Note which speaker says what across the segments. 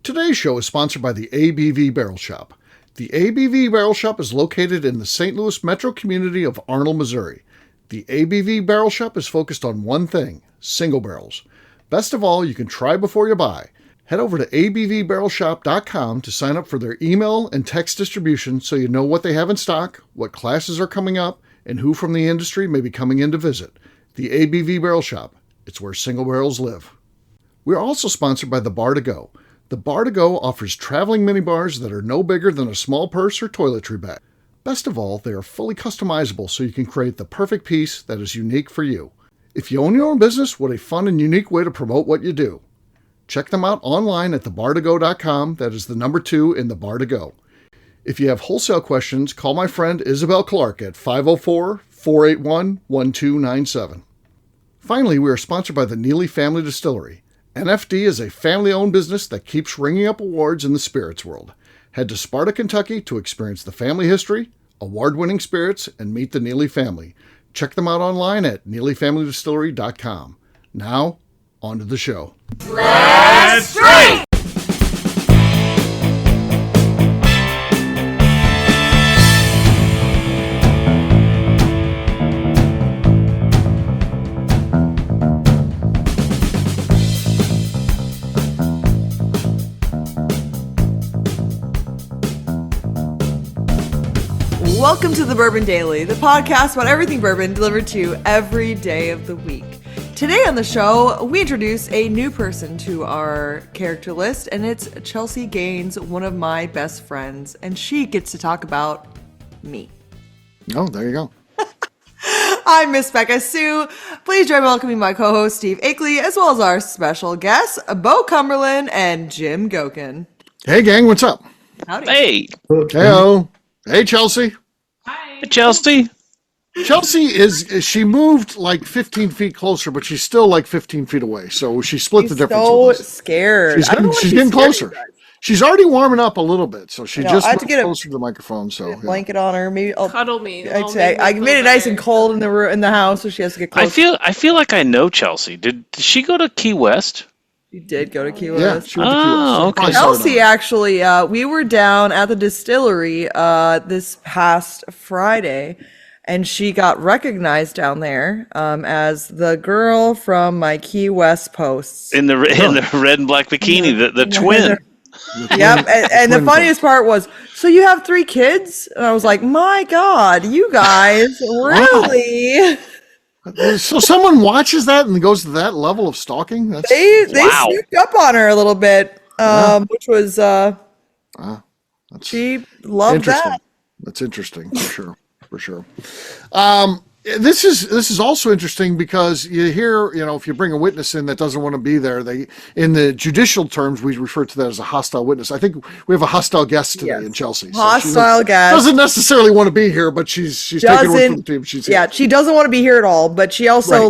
Speaker 1: Today's show is sponsored by the ABV Barrel Shop. The ABV Barrel Shop is located in the St. Louis metro community of Arnold, Missouri. The ABV Barrel Shop is focused on one thing, single barrels. Best of all, you can try before you buy. Head over to abvbarrelshop.com to sign up for their email and text distribution so you know what they have in stock, what classes are coming up, and who from the industry may be coming in to visit. The ABV Barrel Shop. It's where single barrels live. We're also sponsored by the Bar to Go. The Bar to Go offers traveling minibars that are no bigger than a small purse or toiletry bag. Best of all, they are fully customizable so you can create the perfect piece that is unique for you. If you own your own business, what a fun and unique way to promote what you do. Check them out online at thebartogo.com. That is the number 2 in the Bar to Go. If you have wholesale questions, call my friend Isabel Clark at 504-481-1297. Finally, we are sponsored by the Neely Family Distillery. NFD is a family-owned business that keeps ringing up awards in the spirits world. Head to Sparta, Kentucky to experience the family history, award-winning spirits, and meet the Neely family. Check them out online at neelyfamilydistillery.com. Now, on to the show.
Speaker 2: Let's drink!
Speaker 3: Welcome to the Bourbon Daily, the podcast about everything bourbon delivered to you every day of the week. Today on the show, we introduce a new person to our character list, and it's Chelsey Gaines, one of my best friends, and she gets to talk about me.
Speaker 1: Oh, there you go.
Speaker 3: I'm Miss Beka Sue. Please join me in welcoming my co-host Steve Akeley, as well as our special guests, Bo Cumberland and Jim Goeken.
Speaker 1: Hey, gang, what's up?
Speaker 3: Howdy.
Speaker 4: Hey.
Speaker 1: Hey-o. Hey, Chelsey.
Speaker 4: Hi. Chelsey.
Speaker 1: Chelsey she moved like 15 feet closer, but she's still like 15 feet away. So she split the difference.
Speaker 3: So scared.
Speaker 1: She's getting closer. She's already warming up a little bit, so she just moved closer to the microphone. So
Speaker 3: a blanket on her. Maybe I'll
Speaker 2: cuddle me.
Speaker 3: I'd say I made it nice and cold in the house, so she has to get close.
Speaker 4: I feel like I know Chelsey. Did she go to Key West?
Speaker 3: She did go to Key West.
Speaker 1: Yeah, she went to Key West.
Speaker 4: Okay.
Speaker 3: Chelsey actually, we were down at the distillery this past Friday, and she got recognized down there as the girl from my Key West posts.
Speaker 4: In the red and black bikini, the twin.
Speaker 3: Yep, and the funniest part was, so you have 3 kids? And I was like, my God, you guys, really?
Speaker 1: So someone watches that and goes to that level of stalking?
Speaker 3: They sneaked up on her a little bit, which was, she loved that.
Speaker 1: That's interesting, for sure. This is also interesting because you hear, if you bring a witness in that doesn't want to be there, in the judicial terms, we refer to that as a hostile witness. I think we have a hostile guest today in Chelsea.
Speaker 3: Hostile guest.
Speaker 1: Doesn't necessarily want to be here, but she's taking one from the team. She's here.
Speaker 3: Yeah, she doesn't want to be here at all, but she also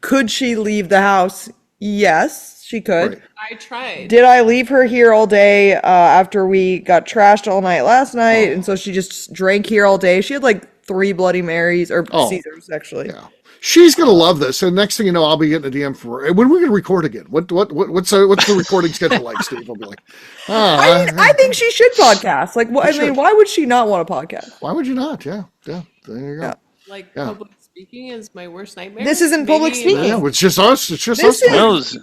Speaker 3: could she leave the house? Yes, she could. Right.
Speaker 2: I tried.
Speaker 3: Did I leave her here all day after we got trashed all night last night? And so she just drank here all day. She had 3 Bloody Marys or Caesars, actually.
Speaker 1: Yeah, she's gonna love this. And next thing you know, I'll be getting a DM for her. When are we gonna record again? What's the recording schedule like, Steve? I'll be like,
Speaker 3: I think she should podcast. Why would she not want a podcast?
Speaker 1: Why would you not? Yeah. There you go.
Speaker 2: Yeah. Public speaking is my worst nightmare.
Speaker 3: This isn't public speaking.
Speaker 1: Yeah, it's just us. It's just us.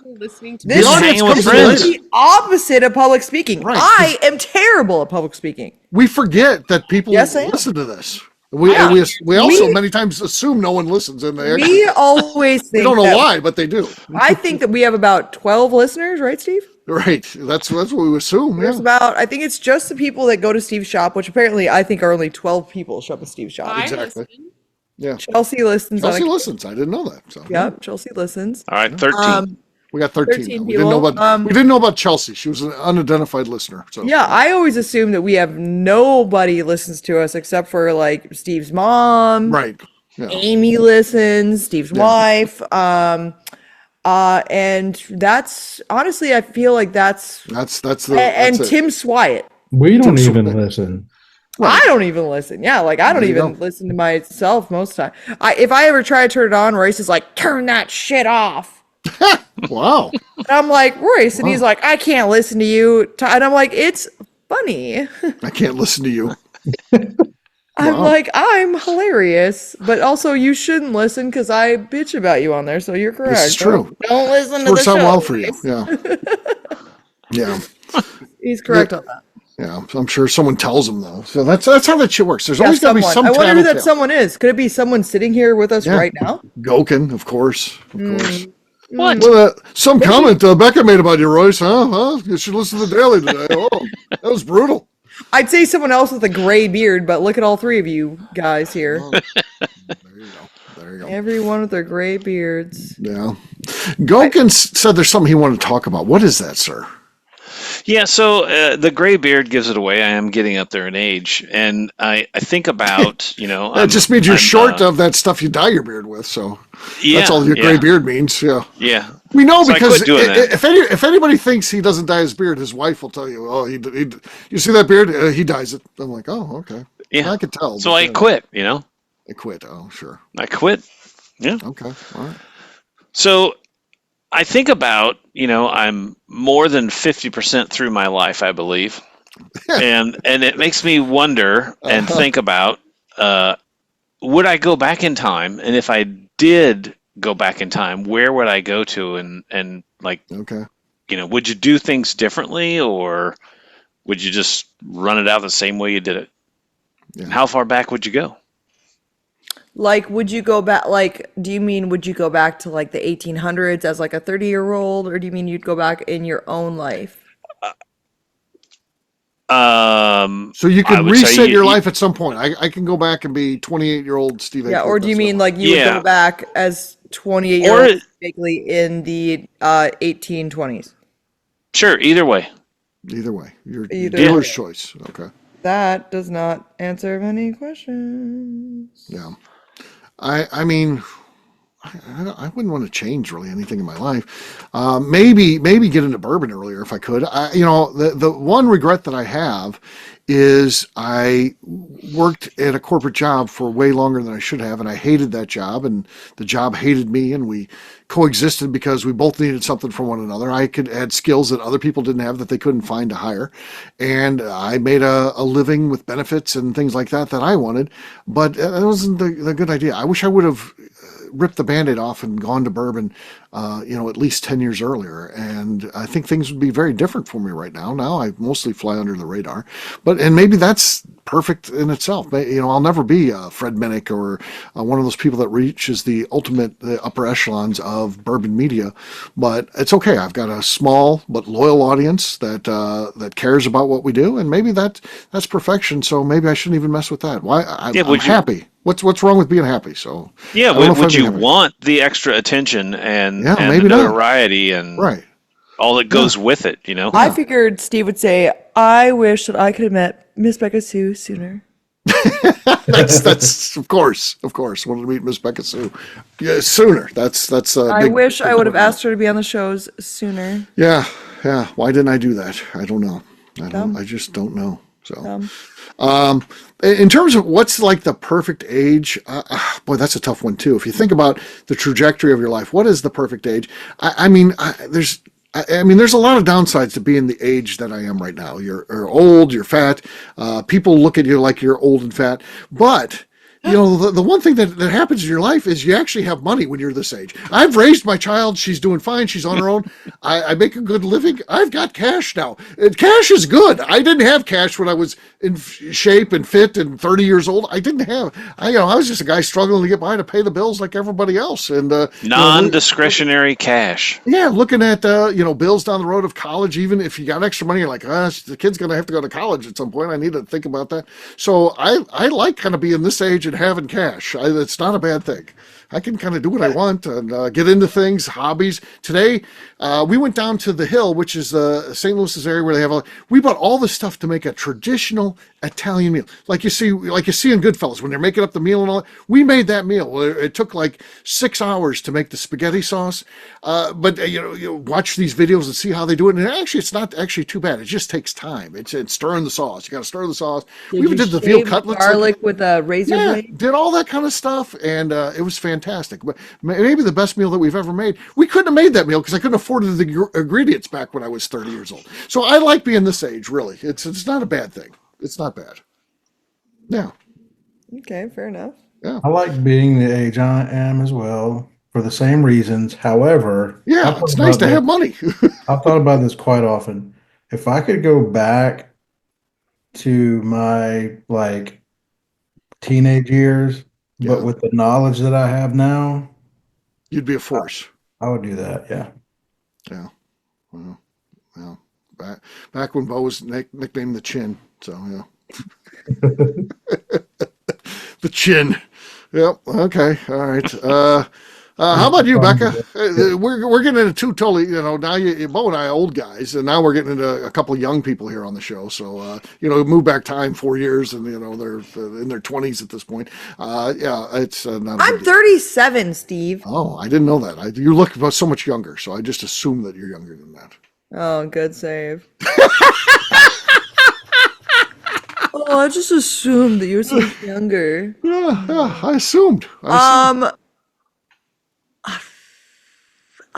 Speaker 2: Listening to
Speaker 3: this
Speaker 4: is
Speaker 3: the opposite of public speaking. Right. I am terrible at public speaking.
Speaker 1: We forget that people listen to this. We also many times assume no one listens, and
Speaker 3: we always think
Speaker 1: we don't know why, but they do.
Speaker 3: I think that we have about 12 listeners, right, Steve?
Speaker 1: Right. That's what we assume.
Speaker 3: There's I think it's just the people that go to Steve's shop, which apparently I think are only 12 people shop at Steve's shop.
Speaker 1: Exactly. Yeah.
Speaker 3: Chelsey listens.
Speaker 1: Chelsey listens. I didn't know that. So.
Speaker 3: Yep. Chelsey listens.
Speaker 4: All right. 13.
Speaker 1: We got 13 we didn't know about Chelsea. She was an unidentified listener. So
Speaker 3: yeah, I always assume that we have nobody listens to us except for Steve's mom.
Speaker 1: Right. Yeah.
Speaker 3: Amy listens, Steve's wife. And that's honestly, I feel like that's Tim Swiat.
Speaker 5: We don't even listen.
Speaker 3: Right. I don't even listen. Yeah, I don't even listen to myself most of the time. If I ever try to turn it on, Royce is like, turn that shit off.
Speaker 1: Wow.
Speaker 3: And I'm like, Royce, and he's like, I can't listen to you. And I'm like, it's funny.
Speaker 1: I can't listen to you.
Speaker 3: I'm
Speaker 1: Wow.
Speaker 3: like, I'm hilarious, but also you shouldn't listen because I bitch about you on there. So you're correct.
Speaker 1: This is true.
Speaker 3: Don't listen to the
Speaker 1: Works
Speaker 3: show.
Speaker 1: out well for you.
Speaker 3: Royce.
Speaker 1: Yeah. Yeah.
Speaker 3: He's correct on that.
Speaker 1: Yeah. So I'm sure someone tells him though. So that's how that shit works. There's always got to be
Speaker 3: Someone.
Speaker 1: some
Speaker 3: I wonder who that
Speaker 1: tattletale.
Speaker 3: someone is. Could it be someone sitting here with us
Speaker 1: Yeah.
Speaker 3: right now?
Speaker 1: Goeken, of course. Of course.
Speaker 4: What?
Speaker 1: Well, some comment Becca made about you, Royce. Huh? You should listen to the Daily today. Oh, that was brutal.
Speaker 3: I'd say someone else with a gray beard, but look at all three of you guys here.
Speaker 1: There you go. There you go.
Speaker 3: Everyone with their gray beards.
Speaker 1: Yeah. Goeken said there's something he wanted to talk about. What is that, sir?
Speaker 4: Yeah, so the gray beard gives it away. I am getting up there in age, and I think about,
Speaker 1: That just means you're short of that stuff you dye your beard with. So
Speaker 4: yeah,
Speaker 1: that's all your gray beard means. Yeah.
Speaker 4: Yeah.
Speaker 1: We know
Speaker 4: So I
Speaker 1: because
Speaker 4: quit doing that.
Speaker 1: if anybody thinks he doesn't dye his beard, his wife will tell you, "Oh, he you see that beard? He dyes it." I'm like, "Oh, okay."
Speaker 4: Yeah.
Speaker 1: I could tell.
Speaker 4: So
Speaker 1: but,
Speaker 4: I quit,
Speaker 1: I quit. Oh, sure.
Speaker 4: I quit. Yeah.
Speaker 1: Okay. All right.
Speaker 4: So I think about, I'm more than 50% through my life, I believe. and it makes me wonder and think about, would I go back in time? And if I did go back in time, where would I go to? And like,
Speaker 1: Okay.
Speaker 4: would you do things differently, or would you just run it out the same way you did it?
Speaker 1: Yeah.
Speaker 4: And how far back would you go?
Speaker 3: Like, would you go back? Like, do you mean would you go back to like the 1800s as like a 30-year-old, or do you mean you'd go back in your own life?
Speaker 1: So you
Speaker 4: I
Speaker 1: could
Speaker 4: would say
Speaker 1: reset your life at some point. I can go back and be 28-year-old Steve.
Speaker 3: Yeah,
Speaker 1: Akel.
Speaker 3: or do you
Speaker 1: That's
Speaker 3: mean
Speaker 1: not-
Speaker 3: like you would
Speaker 4: Yeah.
Speaker 3: go back as 28
Speaker 4: Or-
Speaker 3: year old basically in the 1820s?
Speaker 4: Sure, either way.
Speaker 1: Either way, your
Speaker 3: Either
Speaker 1: dealer's
Speaker 3: way.
Speaker 1: choice. Okay.
Speaker 3: That does not answer many questions.
Speaker 1: Yeah. I mean, I wouldn't want to change really anything in my life. Maybe get into bourbon earlier if I could. The one regret that I have is I worked at a corporate job for way longer than I should have, and I hated that job, and the job hated me, and we coexisted because we both needed something from one another. I could add skills that other people didn't have that they couldn't find to hire, and I made a living with benefits and things like that I wanted, but that wasn't the good idea. I wish I would have ripped the Band-Aid off and gone to bourbon, at least 10 years earlier. And I think things would be very different for me right now. Now I mostly fly under the radar, and maybe that's perfect in itself. I'll never be Fred Minnick or one of those people that reaches the upper echelons of bourbon media, but it's okay. I've got a small but loyal audience that cares about what we do, and maybe that's perfection. So maybe I shouldn't even mess with that. Why? I'm happy. What's wrong with being happy? So
Speaker 4: Yeah,
Speaker 1: I don't know if
Speaker 4: would
Speaker 1: I'd be
Speaker 4: you
Speaker 1: happy.
Speaker 4: want the extra attention and
Speaker 1: maybe not.
Speaker 4: notoriety and
Speaker 1: Right.
Speaker 4: all that goes with it,
Speaker 3: I figured Steve would say, I wish that I could have met Miss Beka Sue sooner.
Speaker 1: That's of course. Wanted to meet Miss Beka Sue. Yeah, sooner. That's.
Speaker 3: I wish I would have asked her to be on the shows sooner.
Speaker 1: Yeah. Why didn't I do that? I don't know. I just don't know. So, in terms of what's like the perfect age, boy, that's a tough one too. If you think about the trajectory of your life, what is the perfect age? There's a lot of downsides to being the age that I am right now. You're old, you're fat. People look at you like you're old and fat. But, the one thing that happens in your life is you actually have money when you're this age. I've raised my child. She's doing fine. She's on her own. I make a good living. I've got cash now. And cash is good. I didn't have cash when I was in shape and fit and 30 years old. I didn't have. I was just a guy struggling to get by to pay the bills like everybody else. And
Speaker 4: non-discretionary cash.
Speaker 1: Yeah, looking at bills down the road of college. Even if you got extra money, you're like, the kid's gonna have to go to college at some point. I need to think about that. So I like kind of being this age and having cash. It's not a bad thing. I can kind of do what I want and get into things, hobbies. Today, we went down to the Hill, which is St. Louis's area where they have we bought all the stuff to make a traditional Italian meal, like you see in Goodfellas when they're making up the meal and all that. We made that meal. It took like 6 hours to make the spaghetti sauce. But you watch these videos and see how they do it, and actually, it's not actually too bad. It just takes time. It's stirring the sauce. You got to stir the sauce. We even did the veal cutlets,
Speaker 3: garlic with a razor blade.
Speaker 1: did all that kind of stuff, and it was fantastic. fantastic. But maybe the best meal that we've ever made. We couldn't have made that meal because I couldn't afford the ingredients back when I was 30 years old. So I like being this age, really. It's not a bad thing. It's not bad. Yeah.
Speaker 3: Okay, fair enough.
Speaker 1: Yeah.
Speaker 5: I like being the age I am as well for the same reasons. However,
Speaker 1: Yeah, it's nice to have money.
Speaker 5: I've thought about this quite often. If I could go back to my like teenage years, but with the knowledge that I have now,
Speaker 1: You'd be a force.
Speaker 5: I would do that. Yeah.
Speaker 1: Yeah. Well, back when Bo was nicknamed the Chin. So, yeah. The Chin. Yep. Okay. All right. How about you, Becca? We're getting into two totally, now Bo and I are old guys, and now we're getting into a couple of young people here on the show. So, move back time 4 years, and, they're in their 20s at this point. Yeah, it's not.
Speaker 3: I'm 37, Steve.
Speaker 1: Oh, I didn't know that. You look so much younger, so I just assumed that you're younger than that.
Speaker 3: Oh, good save. Oh, I just assumed that you were so much younger.
Speaker 1: Yeah, I assumed.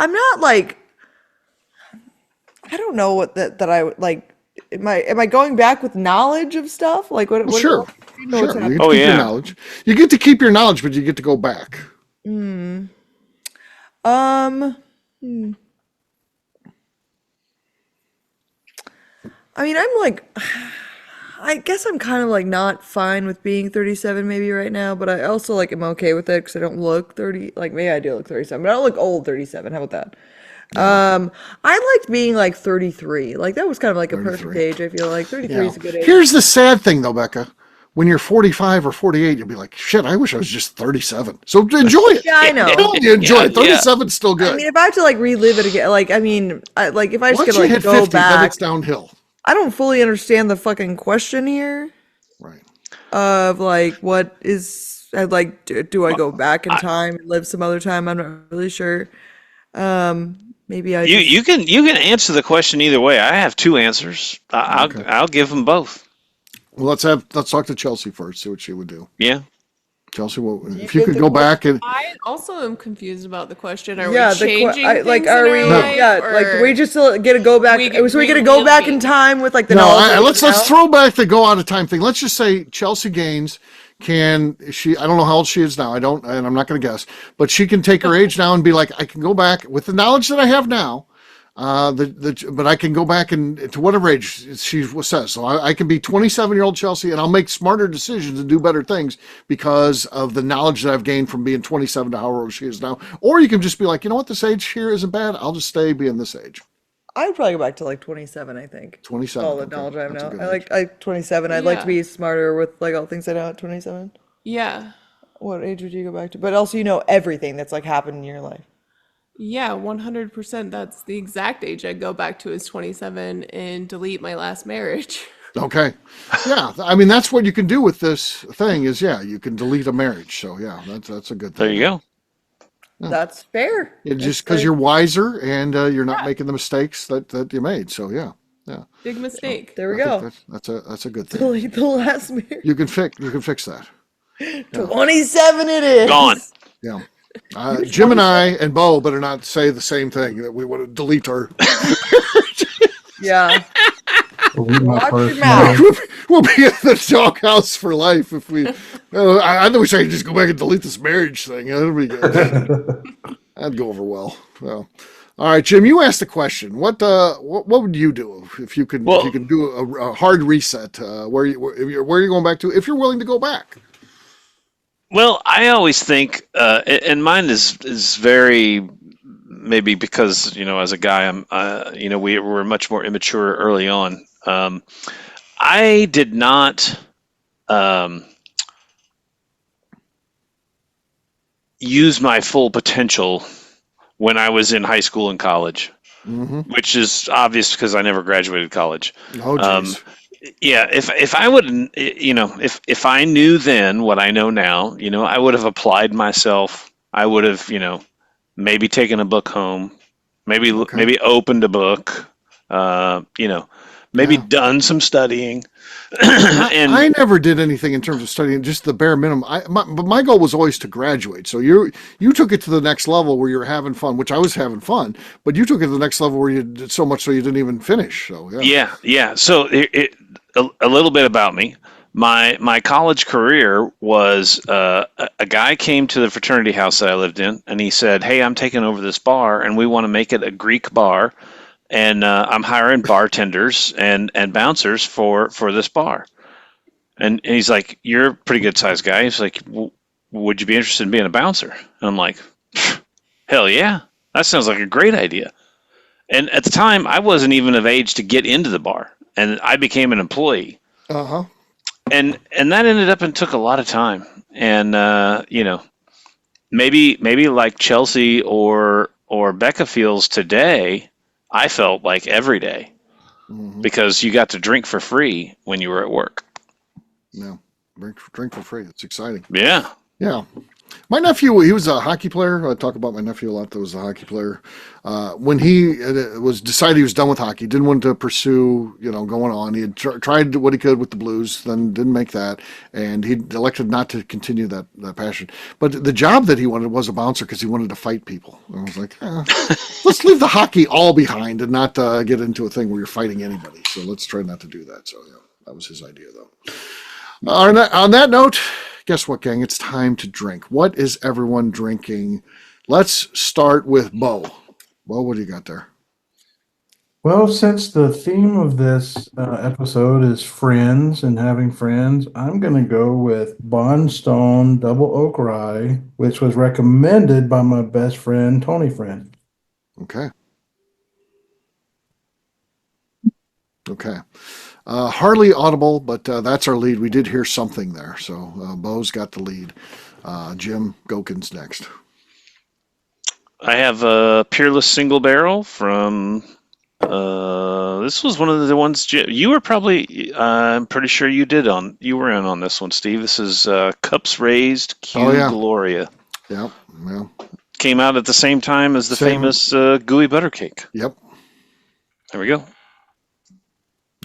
Speaker 3: I'm not like, I don't know what that I would like. Am I going back with knowledge of stuff? Like what?
Speaker 1: Sure.
Speaker 3: You know what's
Speaker 1: Sure.
Speaker 3: happening?
Speaker 1: You get to keep your knowledge. You get to keep your knowledge, but you get to go back.
Speaker 3: I mean, I'm like, I guess I'm kind of like not fine with being 37 maybe right now, but I also like am okay with it because I don't look 30. Like maybe I do look 37, but I don't look old 37. How about that? I liked being like 33. Like that was kind of like a perfect age. I feel like 33 is a good age.
Speaker 1: Here's the sad thing, though, Becca. When you're 45 or 48, you'll be like, shit, I wish I was just 37. So enjoy it.
Speaker 3: Yeah, I know.
Speaker 1: You enjoy it. 37's still good.
Speaker 3: I mean, if I have to like relive it again, like I mean, like if I just
Speaker 1: Once
Speaker 3: could
Speaker 1: you
Speaker 3: like
Speaker 1: hit
Speaker 3: go
Speaker 1: 50, then
Speaker 3: back,
Speaker 1: it's downhill.
Speaker 3: I don't fully understand the fucking question here.
Speaker 1: Right.
Speaker 3: Of like what is I'd like do I go back in time and live some other time? I'm not really sure. Maybe
Speaker 4: you can answer the question either way. I have two answers. I'll give them both.
Speaker 1: Well, let's talk to Chelsey first. See what she would do.
Speaker 4: Yeah.
Speaker 1: Chelsey, if you could go back and
Speaker 2: I also am confused about the question. Are
Speaker 3: yeah,
Speaker 2: we changing
Speaker 3: like
Speaker 2: things
Speaker 3: are
Speaker 2: in
Speaker 3: we
Speaker 2: our life,
Speaker 3: like
Speaker 2: or
Speaker 3: we just get to go back? So we get to go back in time with like the knowledge.
Speaker 1: Let's throw back the go out of time thing. Let's just say Chelsey Gaines I don't know how old she is now. And I'm not going to guess, but she can take her age now and be like, I can go back with the knowledge that I have now. But I can go back and to whatever age she says. So I can be 27-year-old Chelsey, and I'll make smarter decisions and do better things because of the knowledge that I've gained from being 27 to how old she is now. Or you can just be like, you know what, this age here isn't bad. I'll just stay being this age.
Speaker 3: I'd probably go back to like 27. I think
Speaker 1: 27.
Speaker 3: All the knowledge I have now. I 27. I'd like to be smarter with like all the things I know at 27.
Speaker 2: Yeah.
Speaker 3: What age would you go back to? But also, everything that's like happened in your life.
Speaker 2: Yeah, 100%. That's the exact age I'd go back to is 27 and delete my last marriage.
Speaker 1: Okay. Yeah. I mean, that's what you can do with this thing is, you can delete a marriage. So, yeah, that's a good thing.
Speaker 4: There you go.
Speaker 1: Yeah.
Speaker 3: That's fair.
Speaker 1: Just because you're wiser and you're not making the mistakes that you made. So, yeah.
Speaker 2: Big mistake.
Speaker 3: There we go.
Speaker 1: That's a good thing.
Speaker 3: Delete the last marriage.
Speaker 1: You can fix that.
Speaker 3: 27 it is.
Speaker 4: Gone.
Speaker 1: Yeah. Jim and I and Bo better not say the same thing that we want to delete her.
Speaker 3: Yeah.
Speaker 5: Watch
Speaker 3: your mouth.
Speaker 1: We'll be in the doghouse for life if we. I wish I could just go back and delete this marriage thing. That'd be good. That'd go over well. All right, Jim, you asked the question. What would you do if you could do a hard reset? Where are you going back to? If you're willing to go back.
Speaker 4: Well, I always think, and mine is very maybe because as a guy, we were much more immature early on. I did not use my full potential when I was in high school and college, which is obvious because I never graduated college.
Speaker 1: Oh, geez.
Speaker 4: Yeah, if I wouldn't, if I knew then what I know now, I would have applied myself. I would have, maybe taken a book home, maybe opened a book, maybe
Speaker 1: Yeah.
Speaker 4: done some studying. And
Speaker 1: I never did anything in terms of studying, just the bare minimum. But my goal was always to graduate. So you took it to the next level where you're having fun, which I was having fun, but you took it to the next level where you did so much so you didn't even finish. So
Speaker 4: yeah. So a little bit about me. My college career was a guy came to the fraternity house that I lived in, and he said, "Hey, I'm taking over this bar, and we want to make it a Greek bar, and I'm hiring bartenders and bouncers for this bar." And he's like, "You're a pretty good sized guy." He's like, "Would you be interested in being a bouncer?" And I'm like, "Hell yeah, that sounds like a great idea." And at the time, I wasn't even of age to get into the bar, and I became an employee.
Speaker 1: Uh-huh.
Speaker 4: And that ended up and took a lot of time. And maybe like Chelsey or Beka feels today, I felt like every day, because you got to drink for free when you were at work.
Speaker 1: Yeah. Drink for free. It's exciting.
Speaker 4: Yeah.
Speaker 1: Yeah. My nephew, he was a hockey player. I talk about my nephew a lot. That was a hockey player. When he decided he was done with hockey, didn't want to pursue, going on. He had tried what he could with the Blues, then didn't make that, and he elected not to continue that passion. But the job that he wanted was a bouncer because he wanted to fight people. And I was like, let's leave the hockey all behind and not get into a thing where you're fighting anybody. So let's try not to do that. So yeah, that was his idea, though. On that note, guess what, gang? It's time to drink. What is everyone drinking? Let's start with Bo. Bo, what do you got there?
Speaker 5: Well, since the theme of this episode is friends and having friends, I'm going to go with Bond Stone Double Oak Rye, which was recommended by my best friend, Tony Friend.
Speaker 1: Okay. Hardly audible, but that's our lead. We did hear something there. So Bo's got the lead. Jim, Goken's next.
Speaker 4: I have a Peerless Single Barrel from... this was one of the ones you were probably... I'm pretty sure you were in on this one, Steve. This is Cups Raised Q Gloria.
Speaker 1: Yep. Yeah.
Speaker 4: Came out at the same time as the famous Gooey Butter Cake.
Speaker 1: Yep.
Speaker 4: There we go.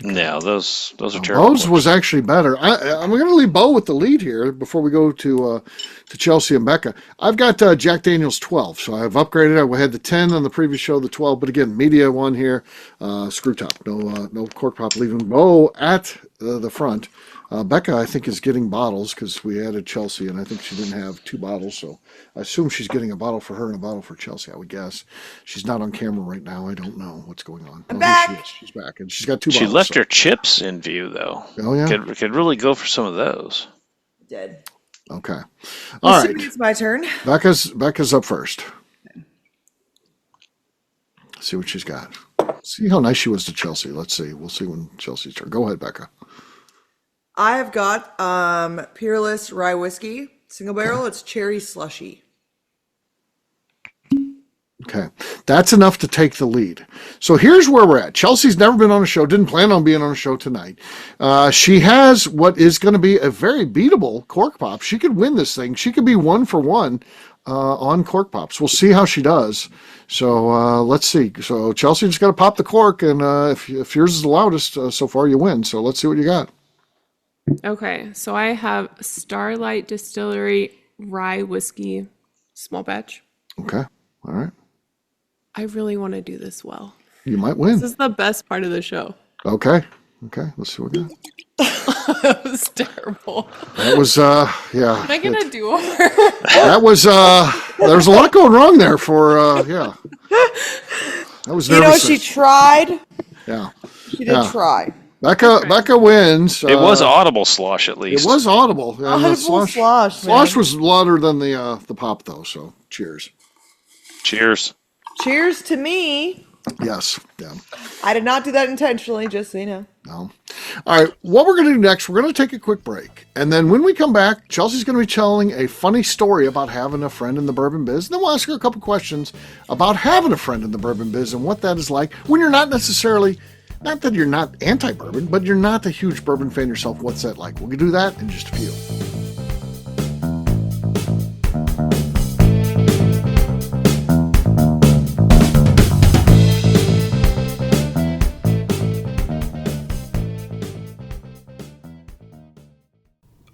Speaker 4: No, those are terrible.
Speaker 1: Bo's was actually better. I'm going to leave Bo with the lead here before we go to Chelsey and Beka. I've got Jack Daniel's 12, so I've upgraded. I had the 10 on the previous show, the 12, but again, media one here, screw top, no cork pop, leaving Bo at the front. Beka, I think, is getting bottles because we added Chelsey, and I think she didn't have 2 bottles, so I assume she's getting a bottle for her and a bottle for Chelsey, I would guess. She's not on camera right now. I don't know what's going on.
Speaker 3: I'm back.
Speaker 1: Here she is. She's back, and she's got 2 bottles.
Speaker 4: She left her chips in view, though.
Speaker 1: Oh, yeah?
Speaker 4: Could really go for some of those.
Speaker 3: Dead.
Speaker 1: Okay. All right.
Speaker 3: It's my turn.
Speaker 1: Becca's up first. Let's see what she's got. See how nice she was to Chelsey. Let's see. We'll see when Chelsey's turn. Go ahead, Beka.
Speaker 3: I have got Peerless Rye Whiskey, single barrel. It's cherry slushy.
Speaker 1: Okay. That's enough to take the lead. So here's where we're at. Chelsey's never been on a show, didn't plan on being on a show tonight. She has what is going to be a very beatable cork pop. She could win this thing. She could be 1 for 1 on cork pops. We'll see how she does. So let's see. So Chelsey just got to pop the cork, and if yours is the loudest so far, you win. So let's see what you got.
Speaker 2: Okay, so I have Starlight Distillery Rye Whiskey, small batch.
Speaker 1: Okay. All right.
Speaker 2: I really want to do this well.
Speaker 1: You might win.
Speaker 2: This is the best part of the show.
Speaker 1: Okay. Let's see what we got.
Speaker 2: That was terrible.
Speaker 1: That was, yeah.
Speaker 2: Am I going to do over?
Speaker 1: That was, there's a lot going wrong there for, yeah. That was nervous.
Speaker 3: She tried.
Speaker 1: Yeah.
Speaker 3: She did try.
Speaker 1: Beka wins.
Speaker 4: It was audible slosh, at least.
Speaker 1: It was audible. Yeah,
Speaker 3: Audible slosh.
Speaker 1: Slosh was louder than the pop, though. So cheers.
Speaker 4: Cheers.
Speaker 3: Cheers to me.
Speaker 1: Yes. Yeah.
Speaker 3: I did not do that intentionally, just so you know.
Speaker 1: No. All right. What we're going to do next, we're going to take a quick break. And then when we come back, Chelsey's going to be telling a funny story about having a friend in the bourbon biz. And then we'll ask her a couple questions about having a friend in the bourbon biz and what that is like when you're not necessarily... Not that you're not anti-bourbon, but you're not a huge bourbon fan yourself. What's that like? We'll do that in just a few.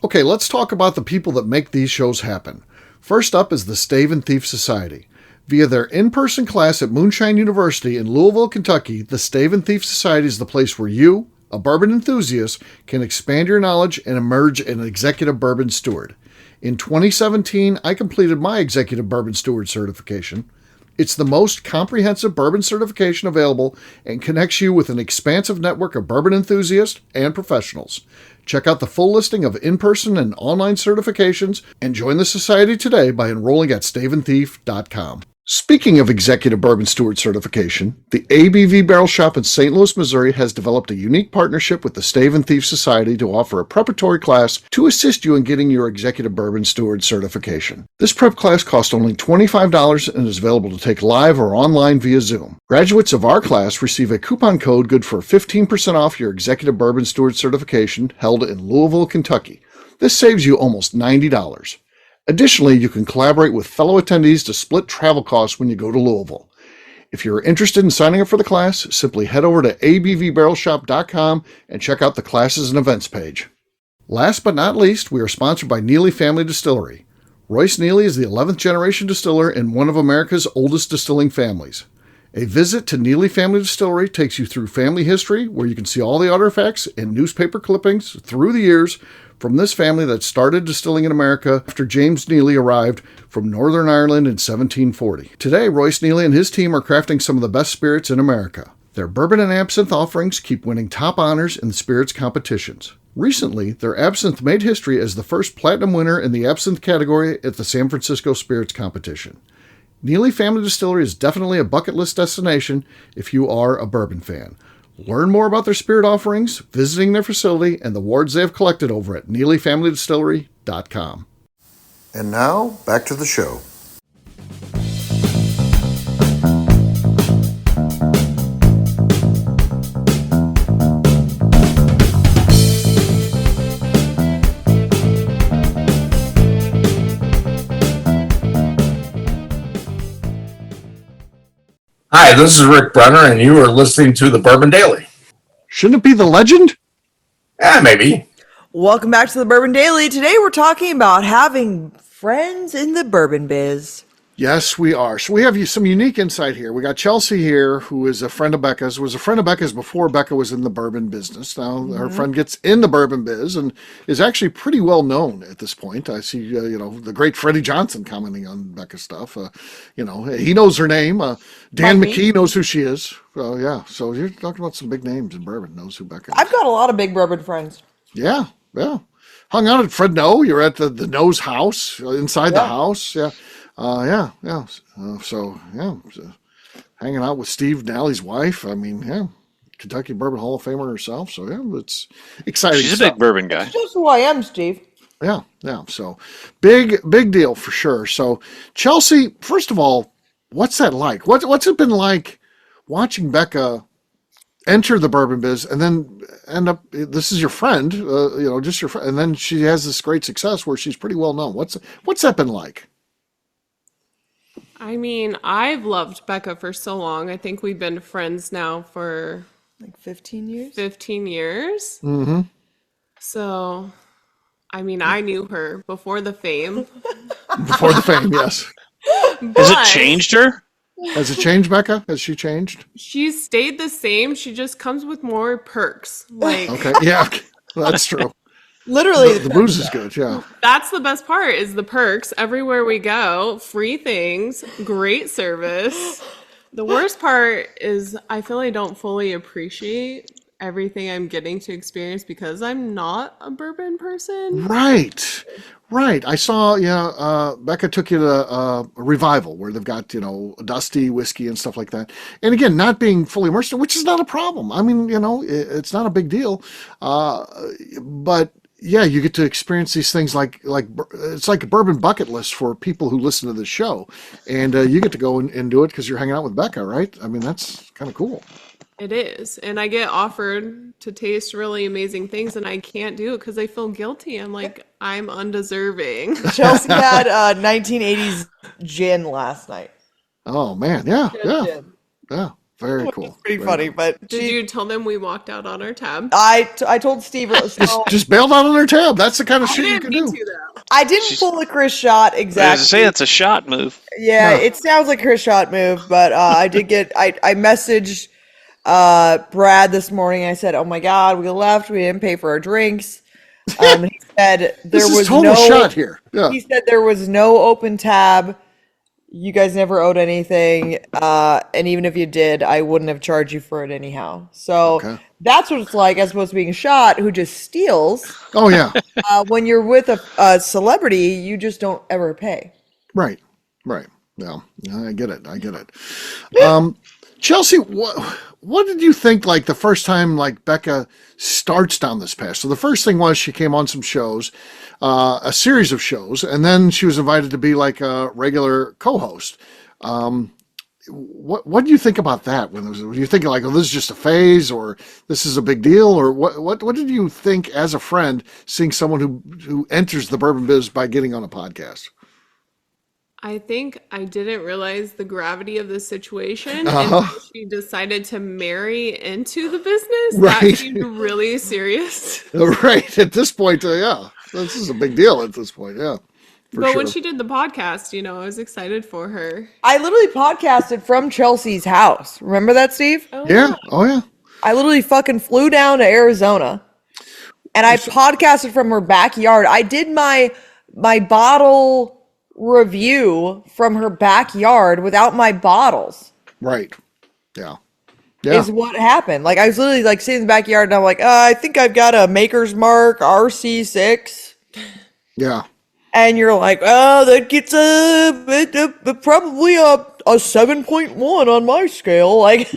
Speaker 1: Okay, let's talk about the people that make these shows happen. First up is the Stave and Thief Society. Via their in-person class at Moonshine University in Louisville, Kentucky, the Stave and Thief Society is the place where you, a bourbon enthusiast, can expand your knowledge and emerge an executive bourbon steward. In 2017, I completed my executive bourbon steward certification. It's the most comprehensive bourbon certification available and connects you with an expansive network of bourbon enthusiasts and professionals. Check out the full listing of in-person and online certifications and join the society today by enrolling at staveandthief.com. Speaking of executive bourbon steward certification, the ABV Barrel Shop in St. Louis, Missouri has developed a unique partnership with the Stave and Thief Society to offer a preparatory class to assist you in getting your executive bourbon steward certification. This prep class costs only $25 and is available to take live or online via Zoom. Graduates of our class receive a coupon code good for 15% off your executive bourbon steward certification held in Louisville, Kentucky. This saves you almost $90. Additionally, you can collaborate with fellow attendees to split travel costs when you go to Louisville. If you're interested in signing up for the class, simply head over to abvbarrelshop.com and check out the classes and events page. Last but not least, we are sponsored by Neely Family Distillery. Royce Neely is the 11th generation distiller in one of America's oldest distilling families. A visit to Neely Family Distillery takes you through family history, where you can see all the artifacts and newspaper clippings through the years from this family that started distilling in America after James Neely arrived from Northern Ireland in 1740. Today, Royce Neely and his team are crafting some of the best spirits in America. Their bourbon and absinthe offerings keep winning top honors in the spirits competitions. Recently, their absinthe made history as the first platinum winner in the absinthe category at the San Francisco Spirits Competition. Neely Family Distillery is definitely a bucket list destination if you are a bourbon fan. Learn more about their spirit offerings, visiting their facility, and the awards they have collected over at NeelyFamilyDistillery.com. And now, back to the show.
Speaker 6: Hi, this is Rick Brenner, and you are listening to the Bourbon Daily.
Speaker 1: Shouldn't it be the legend?
Speaker 6: Maybe.
Speaker 3: Welcome back to the Bourbon Daily. Today we're talking about having friends in the bourbon biz.
Speaker 1: Yes, we are. So we have some unique insight here. We got Chelsey here, who is a friend of Beka's, was a friend of Beka's before Beka was in the bourbon business. Now her friend gets in the bourbon biz and is actually pretty well known at this point. I see, the great Freddie Johnson commenting on Beka's stuff. He knows her name. Dan McKee knows who she is. Yeah. So you're talking about some big names in bourbon. Knows who Beka is.
Speaker 3: I've got a lot of big bourbon friends.
Speaker 1: Yeah. Hung out at Fred No. You're at the No's house, inside the house. Yeah. Hanging out with Steve Nally's wife. I mean, Kentucky Bourbon Hall of Famer herself. So, it's exciting.
Speaker 4: She's a big bourbon guy.
Speaker 3: That's just who I am, Steve.
Speaker 1: Yeah. So, big deal for sure. So, Chelsey, first of all, what's that like? What's it been like watching Beka enter the bourbon biz and then end up, this is your friend, just your friend, and then she has this great success where she's pretty well known. What's that been like?
Speaker 2: I mean, I've loved Beka for so long. I think we've been friends now for
Speaker 3: like 15 years.
Speaker 1: Mm-hmm.
Speaker 2: So, I mean, I knew her before the fame.
Speaker 1: Before the fame, yes.
Speaker 4: Has it changed her?
Speaker 1: Has it changed, Beka? Has she changed?
Speaker 2: She's stayed the same. She just comes with more perks.
Speaker 1: Okay, yeah, that's true.
Speaker 3: Literally,
Speaker 1: the booze is good. Yeah,
Speaker 2: that's the best part is the perks. Everywhere we go, free things, great service. The worst part is I feel I don't fully appreciate everything I'm getting to experience because I'm not a bourbon person.
Speaker 1: Right. I saw, Beka took you to a revival where they've got, dusty whiskey and stuff like that. And again, not being fully immersed, which is not a problem. I mean, it's not a big deal. But yeah, you get to experience these things like it's like a bourbon bucket list for people who listen to the show. And you get to go and do it because you're hanging out with Beka, right? I mean, that's kind of cool.
Speaker 2: It is. And I get offered to taste really amazing things and I can't do it because I feel guilty. I'm like, I'm undeserving.
Speaker 3: Chelsey had 1980s gin last night.
Speaker 1: Oh, man. Yeah. Very cool.
Speaker 3: Pretty
Speaker 1: Very
Speaker 3: funny,
Speaker 1: cool.
Speaker 3: but
Speaker 2: Did you tell them we walked out on our tab?
Speaker 3: I told Steve. So
Speaker 1: Just bailed out on their tab. That's the kind of
Speaker 2: I
Speaker 1: shit you
Speaker 2: didn't
Speaker 1: can
Speaker 2: mean
Speaker 1: do.
Speaker 2: to though.
Speaker 3: I didn't pull the Chris shot
Speaker 4: I was
Speaker 3: exactly.
Speaker 4: to say it's a shot move.
Speaker 3: Yeah,
Speaker 1: Yeah.
Speaker 3: it sounds like a Chris shot move, but I did get. I messaged Brad this morning. I said, "Oh my God, we left. We didn't pay for our drinks." He said there
Speaker 1: This is
Speaker 3: was
Speaker 1: total
Speaker 3: no
Speaker 1: shot here. Yeah.
Speaker 3: He said there was no open tab. You guys never owed anything, and even if you did, I wouldn't have charged you for it anyhow. So
Speaker 1: Okay.
Speaker 3: that's what it's like, as opposed to being shot, who just steals.
Speaker 1: Oh yeah.
Speaker 3: When you're with a celebrity, you just don't ever pay.
Speaker 1: Right. Right. Yeah. I get it. Chelsey, what did you think like the first time like Beka starts down this path? So the first thing was she came on some shows, a series of shows, and then she was invited to be like a regular co-host. What do you think about that? Were you thinking like, oh, this is just a phase, or this is a big deal, or what did you think as a friend seeing someone who enters the bourbon biz by getting on a podcast?
Speaker 2: I think I didn't realize the gravity of the situation
Speaker 1: Uh-huh.
Speaker 2: until she decided to marry into the business.
Speaker 1: Right.
Speaker 2: That seemed really serious.
Speaker 1: Right at this point, yeah, this is a big deal at this point, yeah. For
Speaker 2: But
Speaker 1: sure.
Speaker 2: when she did the podcast, I was excited for her.
Speaker 3: I literally podcasted from Chelsea's house. Remember that, Steve?
Speaker 1: Yeah. Oh yeah.
Speaker 3: I literally fucking flew down to Arizona, and I podcasted from her backyard. I did my bottle review from her backyard without my bottles.
Speaker 1: Right. Yeah. Yeah.
Speaker 3: Is what happened. Like I was literally like sitting in the backyard, and I'm like, I think I've got a Maker's Mark RC6.
Speaker 1: Yeah.
Speaker 3: And you're like, oh, that gets probably a 7.1 on my scale. Like,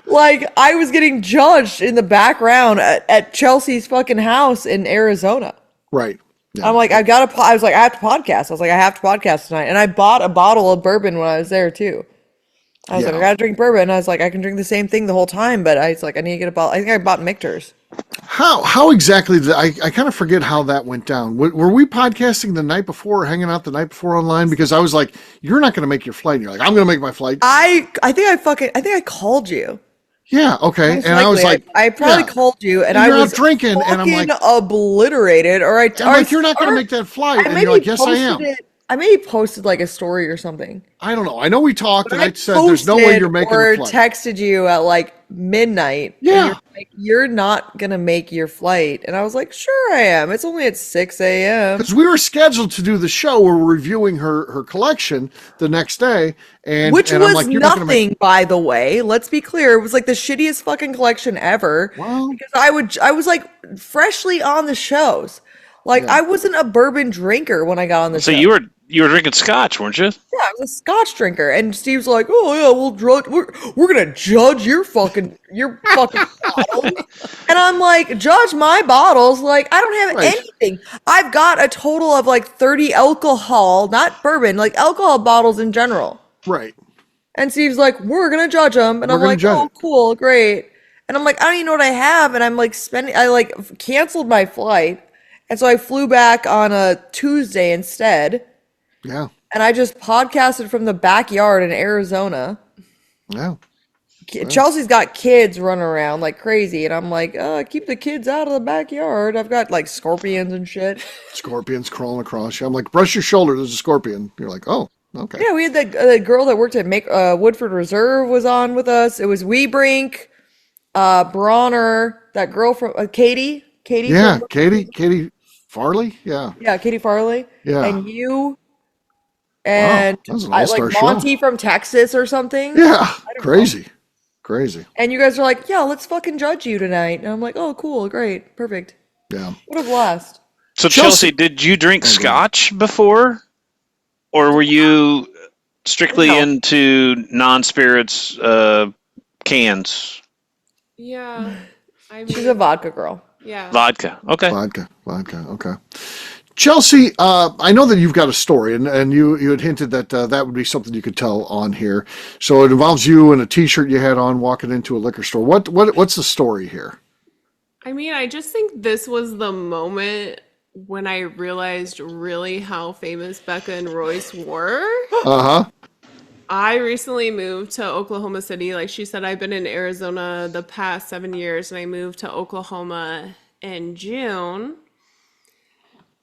Speaker 3: like I was getting judged in the background at Chelsea's fucking house in Arizona.
Speaker 1: Right. Yeah.
Speaker 3: I'm like, I was like, I have to podcast. I was like, I have to podcast tonight. And I bought a bottle of bourbon when I was there too. I was like, I gotta drink bourbon. And I was like, I can drink the same thing the whole time, but I was like, I need to get a bottle. I think I bought Michter's.
Speaker 1: How exactly did I kind of forget how that went down? Were we podcasting the night before or hanging out the night before online? Because I was like, you're not going to make your flight. And you're like, I'm going to make my flight.
Speaker 3: I think I called you.
Speaker 1: Yeah. Okay.
Speaker 3: Most
Speaker 1: And I was
Speaker 3: likely.
Speaker 1: like,
Speaker 3: I probably
Speaker 1: yeah.
Speaker 3: called you, and
Speaker 1: And
Speaker 3: I
Speaker 1: you're
Speaker 3: was
Speaker 1: out drinking, and I'm
Speaker 3: fucking
Speaker 1: like,
Speaker 3: obliterated. Or
Speaker 1: I'm like, you're not going to make that flight. And you're like, yes, I am.
Speaker 3: I maybe posted like a story or something.
Speaker 1: I don't know. I know we talked, and I said,
Speaker 3: posted
Speaker 1: there's no way you're making
Speaker 3: or
Speaker 1: the flight.
Speaker 3: texted you at like midnight.
Speaker 1: Yeah.
Speaker 3: And you're like, you're not gonna make your flight, and I was like, sure I am. It's only at 6 a.m.
Speaker 1: Because we were scheduled to do the show. We were reviewing her collection the next day, and
Speaker 3: Which
Speaker 1: and
Speaker 3: was
Speaker 1: I'm like, you're not gonna
Speaker 3: nothing,
Speaker 1: make.
Speaker 3: by the way. Let's be clear. It was like the shittiest fucking collection ever.
Speaker 1: Well,
Speaker 3: Because I was like freshly on the shows. Like I wasn't a bourbon drinker when I got on the show.
Speaker 4: So you were drinking scotch, weren't you?
Speaker 3: Yeah, I was a Scotch drinker, and Steve's like, "Oh yeah, we're gonna judge your fucking bottles," and I'm like, "Judge my bottles? Like I don't have
Speaker 1: Right.
Speaker 3: anything. I've got a total of like 30 alcohol, not bourbon, like alcohol bottles in general."
Speaker 1: right.
Speaker 3: And Steve's like, "We're gonna judge them," and
Speaker 1: We're
Speaker 3: I'm
Speaker 1: gonna
Speaker 3: like,
Speaker 1: judge
Speaker 3: "Oh,
Speaker 1: it."
Speaker 3: cool, great." And I'm like, "I don't even know what I have," and I'm like I like canceled my flight, and so I flew back on a Tuesday instead.
Speaker 1: Yeah.
Speaker 3: And I just podcasted from the backyard in Arizona.
Speaker 1: Yeah.
Speaker 3: Chelsea's got kids running around like crazy. And I'm like, keep the kids out of the backyard. I've got like scorpions and shit.
Speaker 1: Scorpions crawling across you. I'm like, brush your shoulder. There's a scorpion. You're like, oh, okay.
Speaker 3: Yeah, we had the girl that worked at Woodford Reserve was on with us. It was Weebrink, Bronner, that girl from Katie.
Speaker 1: Yeah.
Speaker 3: from-
Speaker 1: Katie Farley. Yeah.
Speaker 3: Yeah, Katie Farley.
Speaker 1: Yeah.
Speaker 3: And you. And
Speaker 1: that was an
Speaker 3: like
Speaker 1: all-star show.
Speaker 3: Monty from Texas or something.
Speaker 1: Yeah. Crazy. Crazy.
Speaker 3: And you guys are like, yeah, let's fucking judge you tonight. And I'm like, oh, cool, great, perfect.
Speaker 1: Yeah.
Speaker 3: What a blast.
Speaker 4: So
Speaker 1: Chelsey-
Speaker 4: Chelsey, did you drink scotch before, or were you strictly
Speaker 3: No.
Speaker 4: into non-spirits cans?
Speaker 2: Yeah. I
Speaker 3: She's
Speaker 2: mean,
Speaker 3: a vodka girl.
Speaker 2: yeah.
Speaker 4: Vodka. Okay.
Speaker 1: Vodka. Okay. Chelsey, I know that you've got a story, and you had hinted that that would be something you could tell on here. So it involves you and a T-shirt you had on walking into a liquor store. What's the story here?
Speaker 2: I mean, I just think this was the moment when I realized really how famous Becca and Royce were.
Speaker 1: Uh huh.
Speaker 2: I recently moved to Oklahoma City. Like she said, I've been in Arizona the past 7 years, and I moved to Oklahoma in June.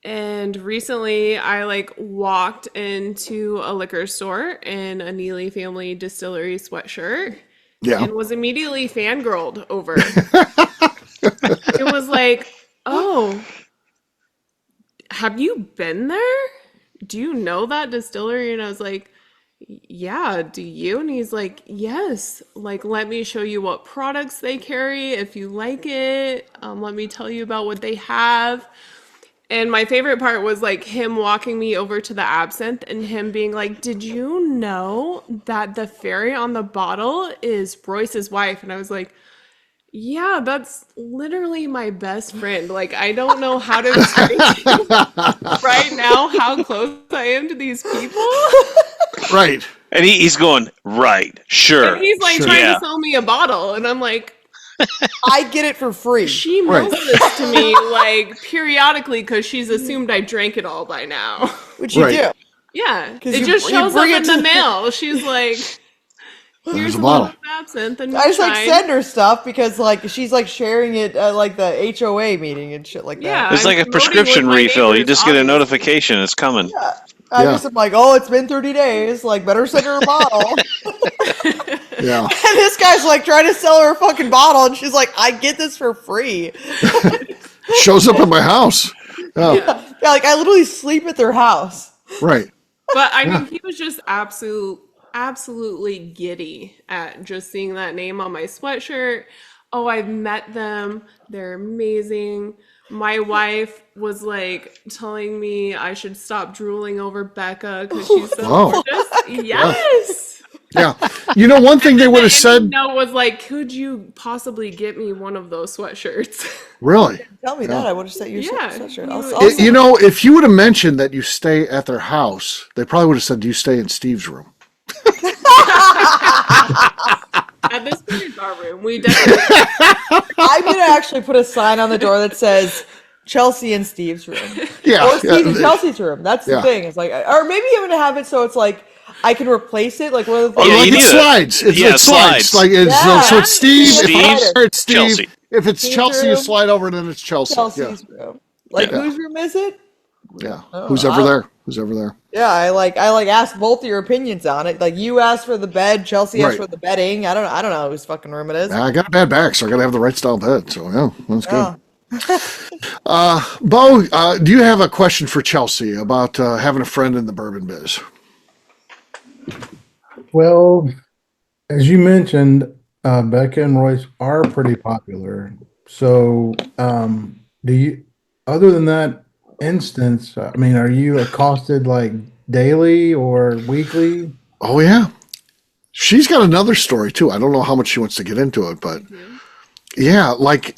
Speaker 2: And recently, I like walked into a liquor store in a Neely Family Distillery sweatshirt
Speaker 1: Yeah.
Speaker 2: and was immediately fangirled over. It was like, oh, have you been there? Do you know that distillery? And I was like, yeah, do you? And he's like, yes. Like, let me show you what products they carry. If you like it, let me tell you about what they have. And my favorite part was like him walking me over to the absinthe and him being like, did you know that the fairy on the bottle is Royce's wife? And I was like, yeah, that's literally my best friend. Like, I don't know how to explain to you right now how close I am to these people.
Speaker 1: Right.
Speaker 4: And he's going, right, sure.
Speaker 2: And he's like
Speaker 1: Sure.
Speaker 2: trying
Speaker 4: Yeah.
Speaker 2: to sell me a bottle. And I'm like,
Speaker 3: I get it for free.
Speaker 2: she
Speaker 1: Right.
Speaker 2: mails this to me like periodically because she's assumed I drank it all by now.
Speaker 3: Which you
Speaker 1: Right.
Speaker 3: do.
Speaker 2: Yeah.
Speaker 3: 'Cause
Speaker 2: It
Speaker 3: you-
Speaker 2: just
Speaker 3: you
Speaker 2: shows up
Speaker 3: bring it
Speaker 2: in
Speaker 3: to
Speaker 2: the
Speaker 3: the-
Speaker 2: mail. She's like,
Speaker 1: There's
Speaker 2: here's
Speaker 1: a
Speaker 2: a
Speaker 1: bottle.
Speaker 2: bottle of absinthe and
Speaker 3: I just like
Speaker 2: moonshine.
Speaker 3: send her stuff because like she's like sharing it at like the HOA meeting and shit like that.
Speaker 2: Yeah.
Speaker 4: It's
Speaker 2: I'm
Speaker 4: like a
Speaker 2: promoting
Speaker 4: prescription
Speaker 2: with my
Speaker 4: refill. You
Speaker 2: neighbors,
Speaker 4: just get a
Speaker 2: obviously.
Speaker 4: notification it's coming.
Speaker 3: Yeah. I
Speaker 1: Yeah.
Speaker 3: just am like, oh, it's been 30 days. Like, better send her a bottle.
Speaker 1: Yeah.
Speaker 3: And this guy's like trying to sell her a fucking bottle, and she's like, I get this for free.
Speaker 1: Shows up at my house. Oh,
Speaker 3: Yeah, like I literally sleep at their house.
Speaker 1: right.
Speaker 2: But I mean, he was just absolutely giddy at just seeing that name on my sweatshirt. Oh, I've met them. They're amazing. My wife was like telling me I should stop drooling over Becca because she's so
Speaker 1: Wow.
Speaker 2: gorgeous. Yes.
Speaker 1: Yeah. You know, one thing they would have
Speaker 2: The
Speaker 1: said,
Speaker 2: note was like, could you possibly get me one of those sweatshirts?
Speaker 1: really,
Speaker 3: Tell me that. I would have sent you a
Speaker 2: Yeah,
Speaker 3: sweatshirt.
Speaker 2: you
Speaker 3: I'll,
Speaker 2: would-
Speaker 3: I'll
Speaker 1: you know, if you would have mentioned that you stay at their house, they probably would have said, do you stay in Steve's room?
Speaker 2: At this point, it's our room. We definitely.
Speaker 3: I'm gonna actually put a sign on the door that says Chelsey and Steve's room,
Speaker 1: Yeah.
Speaker 3: or Steve and
Speaker 1: yeah.
Speaker 3: Chelsea's room. That's
Speaker 1: Yeah.
Speaker 3: the thing. It's like, or maybe I'm gonna have it so it's like I can replace it. Like one of the
Speaker 1: Oh,
Speaker 3: things.
Speaker 4: Yeah,
Speaker 1: like
Speaker 4: you
Speaker 1: it
Speaker 4: need it.
Speaker 1: slides.
Speaker 4: Yeah,
Speaker 1: It slides.
Speaker 4: slides.
Speaker 1: Like it's,
Speaker 3: Yeah.
Speaker 1: so it's Steve.
Speaker 3: Steve,
Speaker 1: If it's Steve.
Speaker 4: Chelsey.
Speaker 1: If it's
Speaker 3: Steve's
Speaker 1: Chelsea, you
Speaker 3: room.
Speaker 1: slide over, and then it's Chelsea.
Speaker 3: Chelsea's room. Like
Speaker 1: Yeah.
Speaker 3: whose room is it?
Speaker 1: Yeah.
Speaker 3: Oh,
Speaker 1: Who's ever there? Who's ever there?
Speaker 3: Yeah, I like asked both of your opinions on it. Like you asked for the bed, Chelsea asked
Speaker 1: Right.
Speaker 3: for the bedding. I don't know whose fucking room it is.
Speaker 1: I got a bad back, so I got to have the right style bed. So yeah, that's
Speaker 3: Yeah.
Speaker 1: good. Bo, do you have a question for Chelsea about having a friend in the bourbon biz?
Speaker 5: Well, as you mentioned, Becca and Royce are pretty popular. So, do you, other than that instance, I mean, are you accosted like daily or weekly?
Speaker 1: Oh yeah, she's got another story too. I don't know how much she wants to get into it, but yeah, like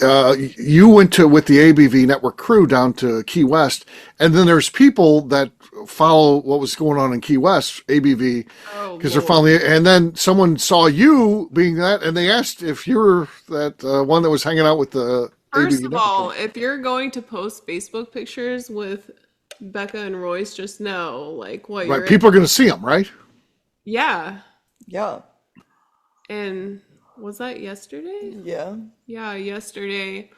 Speaker 1: you went to with the ABV Network crew down to Key West, and then there's people that follow what was going on in Key West ABV
Speaker 2: Oh,
Speaker 1: because they're
Speaker 2: Lord.
Speaker 1: following it, and then someone saw you being that, and they asked if you're that one that was hanging out with the
Speaker 2: First
Speaker 1: ABV
Speaker 2: of
Speaker 1: Network
Speaker 2: all,
Speaker 1: crew.
Speaker 2: if you're going to post Facebook pictures with Becca and Royce, just know like what you're
Speaker 1: Right, people are going to see them, right?
Speaker 2: Yeah.
Speaker 3: Yeah.
Speaker 2: And was that yesterday?
Speaker 3: Yeah.
Speaker 2: Yeah, yesterday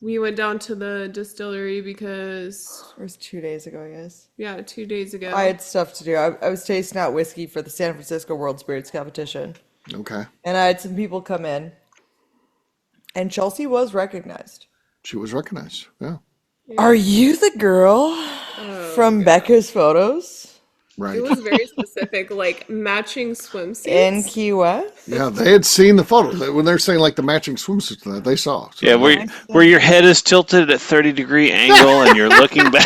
Speaker 2: we went down to the distillery because
Speaker 3: It was 2 days ago, I guess.
Speaker 2: 2 days ago.
Speaker 3: I had stuff to do. I was tasting out whiskey for the San Francisco World Spirits competition.
Speaker 1: Okay,
Speaker 3: And I had some people come in. And Chelsea was recognized.
Speaker 1: she was recognized. Yeah,
Speaker 3: Are you the girl from Becca's photos
Speaker 1: right.
Speaker 2: It was very specific, like matching swimsuits.
Speaker 3: in Key West?
Speaker 1: Yeah, they had seen the photo when they're saying like the matching swimsuits that they saw. So,
Speaker 4: Yeah, where your head is tilted at 30-degree angle and you're looking back.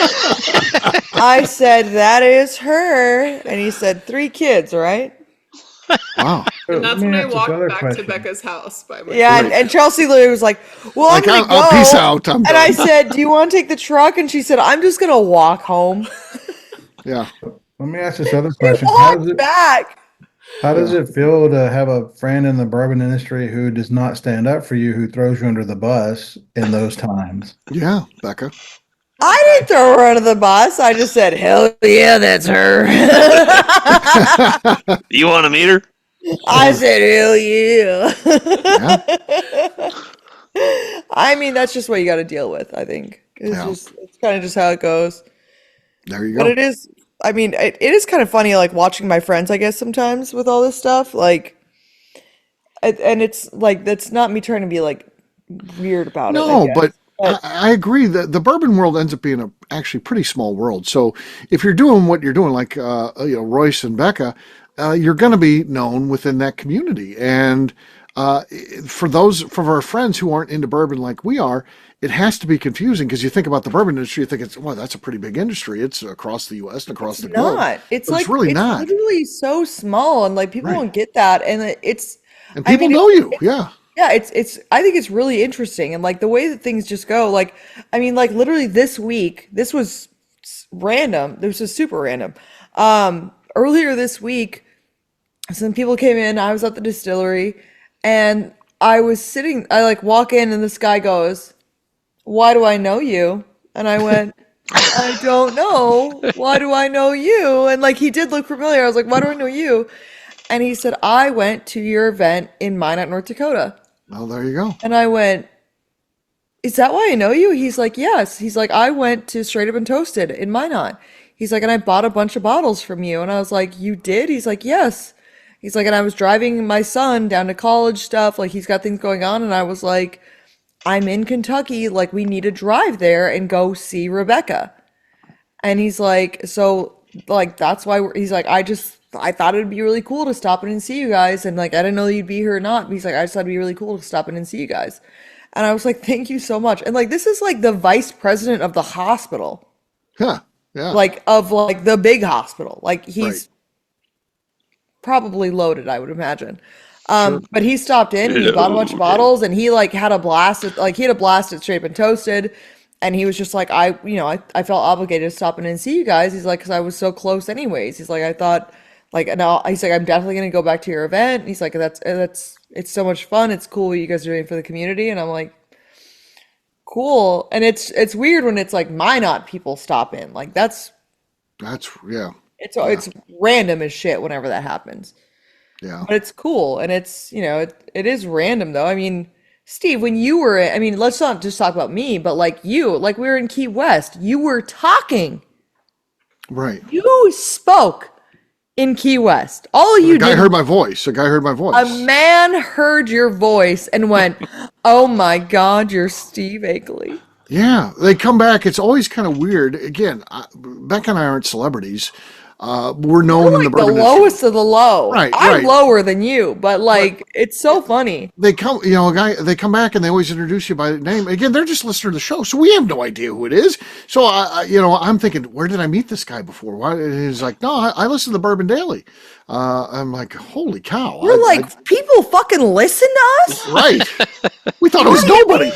Speaker 3: I said, that is her. And he said, 3 kids, right?
Speaker 1: wow.
Speaker 2: And that's
Speaker 5: Let me
Speaker 2: when I
Speaker 5: ask this
Speaker 2: walked
Speaker 5: other
Speaker 2: back
Speaker 5: question.
Speaker 2: to Becca's house by myself.
Speaker 3: Yeah, and Chelsea literally was like, well,
Speaker 1: Like,
Speaker 3: I'm going to
Speaker 1: I'll
Speaker 3: go.
Speaker 1: peace out. I'm
Speaker 3: And I
Speaker 1: done.
Speaker 3: said, do you want to take the truck? And she said, I'm just going to walk home.
Speaker 1: Yeah.
Speaker 5: Let me ask this other question.
Speaker 3: Walk back.
Speaker 5: How does it feel to have a friend in the bourbon industry who does not stand up for you, who throws you under the bus in those times?
Speaker 1: Yeah, Becca.
Speaker 3: I didn't throw her under the bus. I just said, hell yeah, that's her.
Speaker 4: You want to meet her?
Speaker 3: I said, hell yeah. I mean, that's just what you got to deal with, I think. It's kind of just how it goes.
Speaker 1: There you
Speaker 3: But
Speaker 1: go.
Speaker 3: it is, I mean, it is kind of funny, like watching my friends, I guess, sometimes with all this stuff. Like, and it's like, that's not me trying to be like weird about it, I
Speaker 1: No, but
Speaker 3: guess. But
Speaker 1: I agree that the bourbon world ends up being a actually pretty small world. So if you're doing what you're doing, like Royce and Becca, you're going to be known within that community. And for our friends who aren't into bourbon like we are, it has to be confusing because you think about the bourbon industry, you think that's a pretty big industry. It's across the U.S. and across the globe.
Speaker 3: not. It's
Speaker 1: But
Speaker 3: like,
Speaker 1: it's really
Speaker 3: it's
Speaker 1: not.
Speaker 3: literally so small, and like people
Speaker 1: Right.
Speaker 3: don't get that. And it's,
Speaker 1: And
Speaker 3: I
Speaker 1: people
Speaker 3: mean,
Speaker 1: know you. Yeah.
Speaker 3: yeah, I think it's really interesting. And like the way that things just go, like, I mean, like literally this week, this was random. This was super random. Earlier this week, some people came in, I was at the distillery, and I like walk in, and this guy goes, "Why do I know you?" And I went, "I don't know. Why do I know you?" And like he did look familiar. I was like, "Why do I know you?" And he said, "I went to your event in Minot, North Dakota."
Speaker 1: Well, there you go.
Speaker 3: And I went, "Is that why I know you?" He's like, "Yes." He's like, "I went to Straight Up and Toasted in Minot." He's like, "And I bought a bunch of bottles from you." And I was like, "You did?" He's like, "Yes." He's like, "And I was driving my son down to college stuff. Like he's got things going on." And I was like, "I'm in Kentucky. Like we need to drive there and go see Rebecca." And he's like, "So like that's why he's like, I thought it'd be really cool to stop in and see you guys. And like I didn't know you'd be here or not." But he's like, "I just thought it'd be really cool to stop in and see you guys." And I was like, "Thank you so much." And like this is like the vice president of the hospital,
Speaker 1: Yeah. Yeah.
Speaker 3: like of like the big hospital. Like
Speaker 1: Right.
Speaker 3: he's probably loaded, I would imagine.
Speaker 1: Sure.
Speaker 3: But he stopped in and he bought a bunch of bottles, and he like had a blast at, like he had a blast at Straight Up and Toasted, and he was just like, I felt obligated to stop in and see you guys. He's like, because I was so close anyways. He's like, I thought like, no, he's like, I'm definitely gonna go back to your event. And he's like, that's it's so much fun. It's cool what you guys are doing for the community. And I'm like, cool. And it's weird when it's like Minot people stop in. Like that's
Speaker 1: Yeah.
Speaker 3: it's random as shit whenever that happens.
Speaker 1: Yeah.
Speaker 3: But it's cool, and it's, it is random though. I mean, Steve, when you were, I mean, let's not just talk about me, but like you, like we were in Key West, you were talking.
Speaker 1: Right.
Speaker 3: You spoke in Key West. All of you
Speaker 1: The guy
Speaker 3: did,
Speaker 1: heard my voice. A guy heard my voice.
Speaker 3: a man heard your voice and went, "Oh my God, you're Steve Akeley."
Speaker 1: Yeah, they come back. It's always kind of weird. Again, Becca and I aren't celebrities. We're known in the
Speaker 3: Like the
Speaker 1: bourbon industry.
Speaker 3: lowest of the low.
Speaker 1: Right,
Speaker 3: I'm
Speaker 1: right.
Speaker 3: lower than you, but like it's so funny.
Speaker 1: They come, they come back and they always introduce you by name. Again, they're just listening to the show, so we have no idea who it is. So I'm thinking, where did I meet this guy before? Why? And he's like, no, I listen to the Bourbon Daily. I'm like, holy cow!
Speaker 3: You're like, people fucking listen to us?
Speaker 1: right? We thought it was nobody.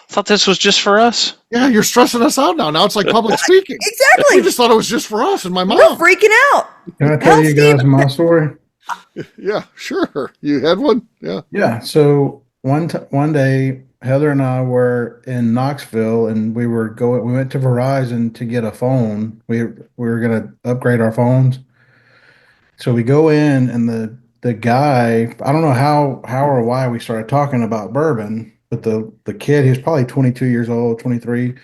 Speaker 4: Thought this was just for us.
Speaker 1: Yeah, you're stressing us out now. Now it's like public speaking.
Speaker 3: Exactly.
Speaker 1: We just thought it was just for us and my mom.
Speaker 3: We're freaking out.
Speaker 5: Can I tell
Speaker 3: Hell,
Speaker 5: you guys my story?
Speaker 1: Yeah, sure. You had one? Yeah.
Speaker 5: Yeah. So one day, Heather and I were in Knoxville, and we went to Verizon to get a phone. We were going to upgrade our phones. So we go in, and the guy, I don't know how or why we started talking about bourbon, but the kid, he was probably 22 years old, 23,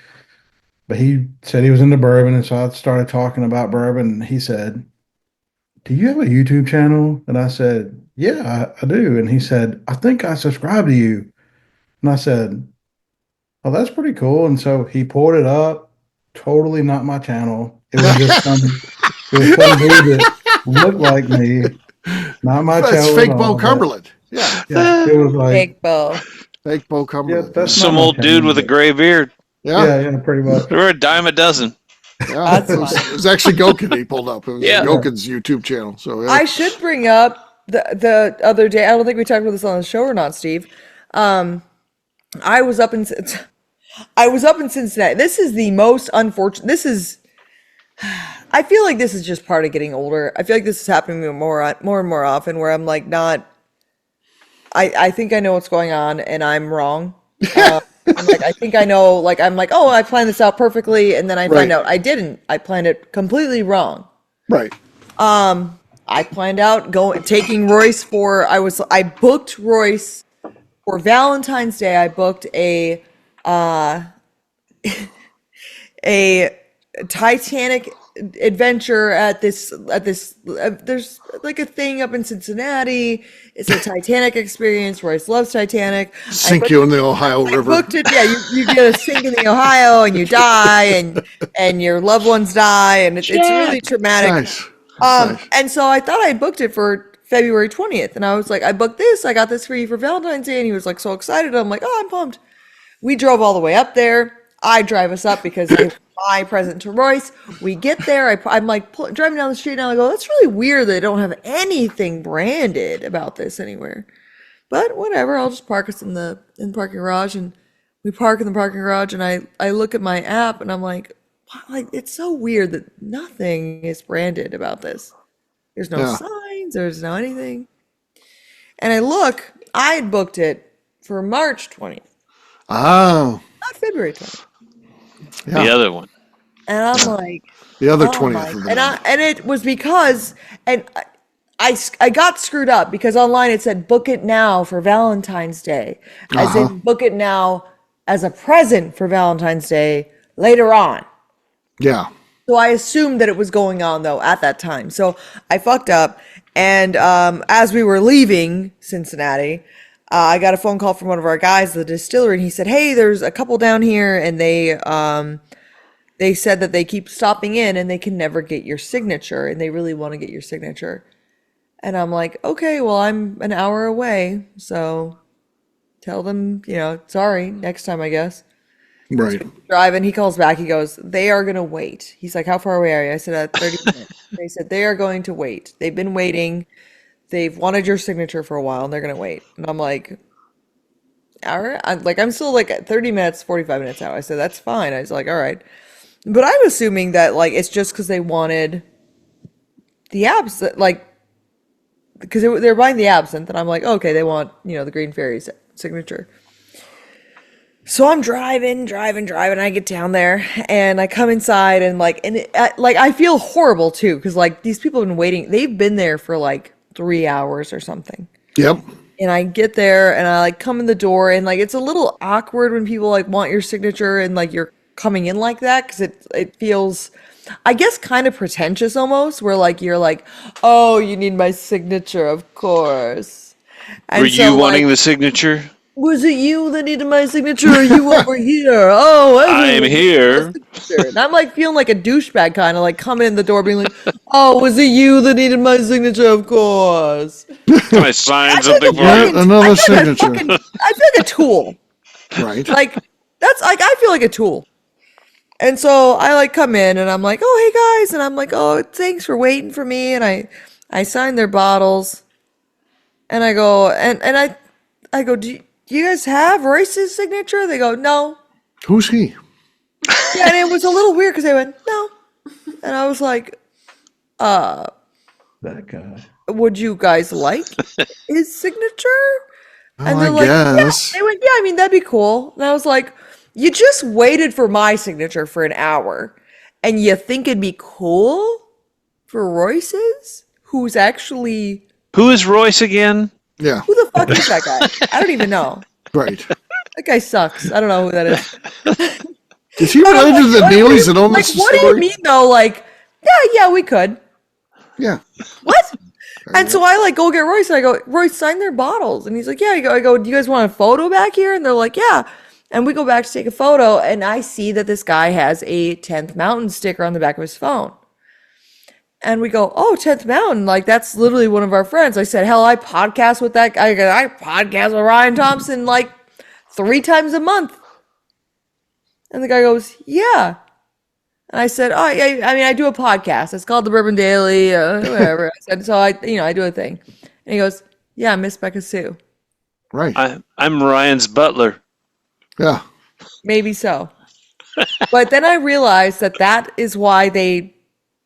Speaker 5: but he said he was into bourbon, and so I started talking about bourbon, and he said, "Do you have a YouTube channel?" And I said, "Yeah, I do." And he said, "I think I subscribe to you." And I said, "Oh, that's pretty cool." And so he pulled it up. Totally not my channel. It was just some dude that looked like me. Not my
Speaker 1: That's
Speaker 5: channel.
Speaker 1: fake
Speaker 5: at
Speaker 1: Bo
Speaker 5: all, but
Speaker 1: Cumberland. Yeah.
Speaker 5: yeah, it was like,
Speaker 3: Big Bo.
Speaker 1: Fake Bo
Speaker 5: yeah,
Speaker 1: Cumberland.
Speaker 5: that's
Speaker 4: Some
Speaker 5: not my
Speaker 4: old dude
Speaker 5: channel,
Speaker 4: with a
Speaker 5: but-
Speaker 4: gray beard.
Speaker 1: Yeah.
Speaker 5: Yeah, pretty much.
Speaker 4: They were a dime a dozen.
Speaker 1: Yeah.
Speaker 3: That's
Speaker 1: It was actually Goeken he pulled up. It was
Speaker 4: Yeah.
Speaker 1: Goken's YouTube channel. So yeah.
Speaker 3: I should bring up the other day. I don't think we talked about this on the show or not, Steve. I was up in Cincinnati. This is the most unfortunate. I feel like this is just part of getting older. I feel like this is happening to me more and more often, where I'm like not. I think I know what's going on and I'm wrong. I'm like, I think I know. Like, I'm like, oh, I planned this out perfectly, and then I
Speaker 1: Right.
Speaker 3: find out I didn't. I planned it completely wrong.
Speaker 1: Right.
Speaker 3: I planned out taking Royce I booked Royce for Valentine's Day. I booked a a Titanic adventure at this there's like a thing up in Cincinnati. It's a Titanic experience. Royce loves Titanic.
Speaker 1: Sink you in the Ohio
Speaker 3: I
Speaker 1: River.
Speaker 3: booked it. Yeah, you get a sink in the Ohio and you die and your loved ones die and it's really traumatic.
Speaker 1: Nice. Nice.
Speaker 3: And so I thought I booked it for February 20th, and I was like, I booked this. I got this for you for Valentine's Day, and he was like so excited. I'm like, oh, I'm pumped. We drove all the way up there. I drive us up because it was my present to Royce. We get there. I'm like driving down the street, and I go, that's really weird that they don't have anything branded about this anywhere. But whatever, I'll just park us in the parking garage, and we park in the parking garage, and I look at my app, and I'm like, wow, like it's so weird that nothing is branded about this. There's no
Speaker 1: Yeah.
Speaker 3: signs, there's no anything. And I had booked it for March 20th,
Speaker 1: Oh.
Speaker 3: not February 20th.
Speaker 1: Yeah.
Speaker 4: The other one.
Speaker 3: And I'm like,
Speaker 1: The other
Speaker 3: oh
Speaker 1: 20th.
Speaker 3: my,
Speaker 1: of the
Speaker 3: and
Speaker 1: month.
Speaker 3: and it was because, and I got screwed up because online it said book it now for Valentine's Day, as in book it now as a present for Valentine's Day later on.
Speaker 1: Yeah.
Speaker 3: So I assumed that it was going on though at that time. So I fucked up, and as we were leaving Cincinnati, I got a phone call from one of our guys at the distillery, and he said, "Hey, there's a couple down here, and they said that they keep stopping in and they can never get your signature, and they really want to get your signature." And I'm like, "Okay, well, I'm an hour away, so tell them, sorry, next time, I guess."
Speaker 1: Right.
Speaker 3: Driving, he calls back. He goes, "They are going to wait." He's like, "How far away are you?" I said, 30 minutes. They said, "They are going to wait. They've been waiting. They've wanted your signature for a while, and they're going to wait." And I'm like, all right. I'm still like 30 minutes, 45 minutes out. I said, "That's fine." I was like, all right. But I'm assuming that like it's just because they wanted the absinthe, like, because they're buying the absinthe. And I'm like, okay, they want, the Green Fairy's signature. So I'm driving. I get down there and I come inside and I feel horrible too. Cause like these people have been waiting. They've been there for like 3 hours or something.
Speaker 1: Yep.
Speaker 3: And I get there and I like come in the door and like, it's a little awkward when people like want your signature and like you're coming in like that. Cause it feels, I guess, kind of pretentious almost, where like, you're like, "Oh, you need my signature, of course." And
Speaker 4: Were you wanting the signature?
Speaker 3: Was it you that needed my signature, or you over here? Oh,
Speaker 4: I am here.
Speaker 3: And I'm like feeling like a douchebag, kind of like coming in the door, being like, "Oh, was it you that needed my signature? Of course."
Speaker 4: Can I sign something for
Speaker 1: Yeah,
Speaker 4: you?
Speaker 1: another
Speaker 3: I feel like
Speaker 1: signature.
Speaker 3: I feel like a tool.
Speaker 1: Right.
Speaker 3: Like that's like I feel like a tool. And so I like come in and I'm like, "Oh, hey guys," and I'm like, "Oh, thanks for waiting for me." And I sign their bottles, and I go I go, Do you guys have Royce's signature?" They go, "No."
Speaker 1: Who's he?
Speaker 3: Yeah, and it was a little weird because they went, "No," and I was like,
Speaker 5: That guy.
Speaker 3: "Would you guys like his signature?" And
Speaker 1: Oh,
Speaker 3: they're
Speaker 1: I
Speaker 3: like,
Speaker 1: guess.
Speaker 3: "Yeah." They went, "Yeah, I mean that'd be cool." And I was like, "You just waited for my signature for an hour, and you think it'd be cool for Royce's, who's actually
Speaker 4: Who is Royce again?
Speaker 1: Yeah.
Speaker 3: who the fuck is that guy? I don't even know.
Speaker 1: Right.
Speaker 3: That guy sucks. I don't know who that is."
Speaker 1: Is he related to the Neelys that own
Speaker 3: Like,
Speaker 1: this
Speaker 3: what do you
Speaker 1: distillery?
Speaker 3: mean though? Like, yeah, we could.
Speaker 1: Yeah.
Speaker 3: What? And so I like go get Royce and I go, "Royce, sign their bottles." And he's like, "Yeah." I go, "Do you guys want a photo back here?" And they're like, "Yeah." And we go back to take a photo and I see that this guy has a 10th Mountain sticker on the back of his phone. And we go, "Oh, 10th Mountain, like that's literally one of our friends." I said, "Hell, I podcast with that guy. I podcast with Ryan Thompson like 3 times a month." And the guy goes, "Yeah." And I said, "Oh, yeah, I mean, I do a podcast. It's called the Bourbon Daily, whatever." I said, "So I do a thing." And he goes, "Yeah, Miss Beka Sue."
Speaker 1: Right.
Speaker 4: I'm Ryan's butler.
Speaker 1: Yeah.
Speaker 3: Maybe so. But then I realized that is why they,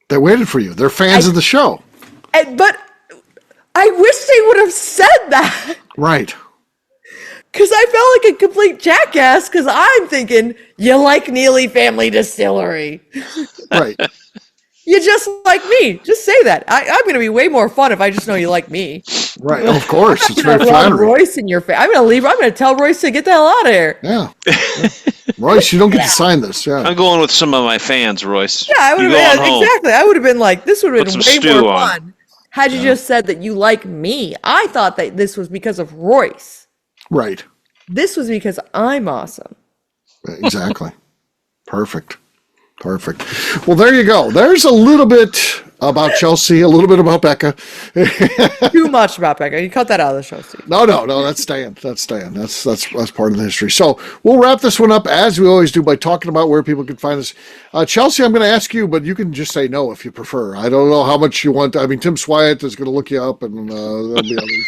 Speaker 1: They waited for you. They're fans of the show.
Speaker 3: but I wish they would have said that.
Speaker 1: Right.
Speaker 3: Because I felt like a complete jackass because I'm thinking, you like Neely Family Distillery.
Speaker 1: Right.
Speaker 3: You just like me. Just say that. I'm going to be way more fun if I just know you like me.
Speaker 1: Right. Of course. It's very
Speaker 3: Rub
Speaker 1: flattering.
Speaker 3: Royce in your face. I'm going to leave. I'm going to tell Royce to get the hell out of here.
Speaker 1: Yeah. Royce, you don't get to sign this. Yeah.
Speaker 4: I'm going with some of my fans, Royce.
Speaker 3: Yeah, I would
Speaker 4: You
Speaker 3: have
Speaker 4: go on home.
Speaker 3: exactly. I would have been like, this would have
Speaker 4: Put
Speaker 3: been
Speaker 4: some
Speaker 3: way
Speaker 4: stew
Speaker 3: more
Speaker 4: on.
Speaker 3: fun had you just said that you like me. I thought that this was because of Royce.
Speaker 1: Right.
Speaker 3: This was because I'm awesome.
Speaker 1: Exactly. Perfect. Well, there you go. There's a little bit about Chelsey, a little bit about Beka.
Speaker 3: Too much about Beka. You cut that out of the show, Steve.
Speaker 1: No, that's staying. That's part of the history. So we'll wrap this one up as we always do by talking about where people can find us. Chelsey, I'm going to ask you, but you can just say no if you prefer. I don't know how much you want. I mean, Tim Swyatt is going to look you up, and there'll be others.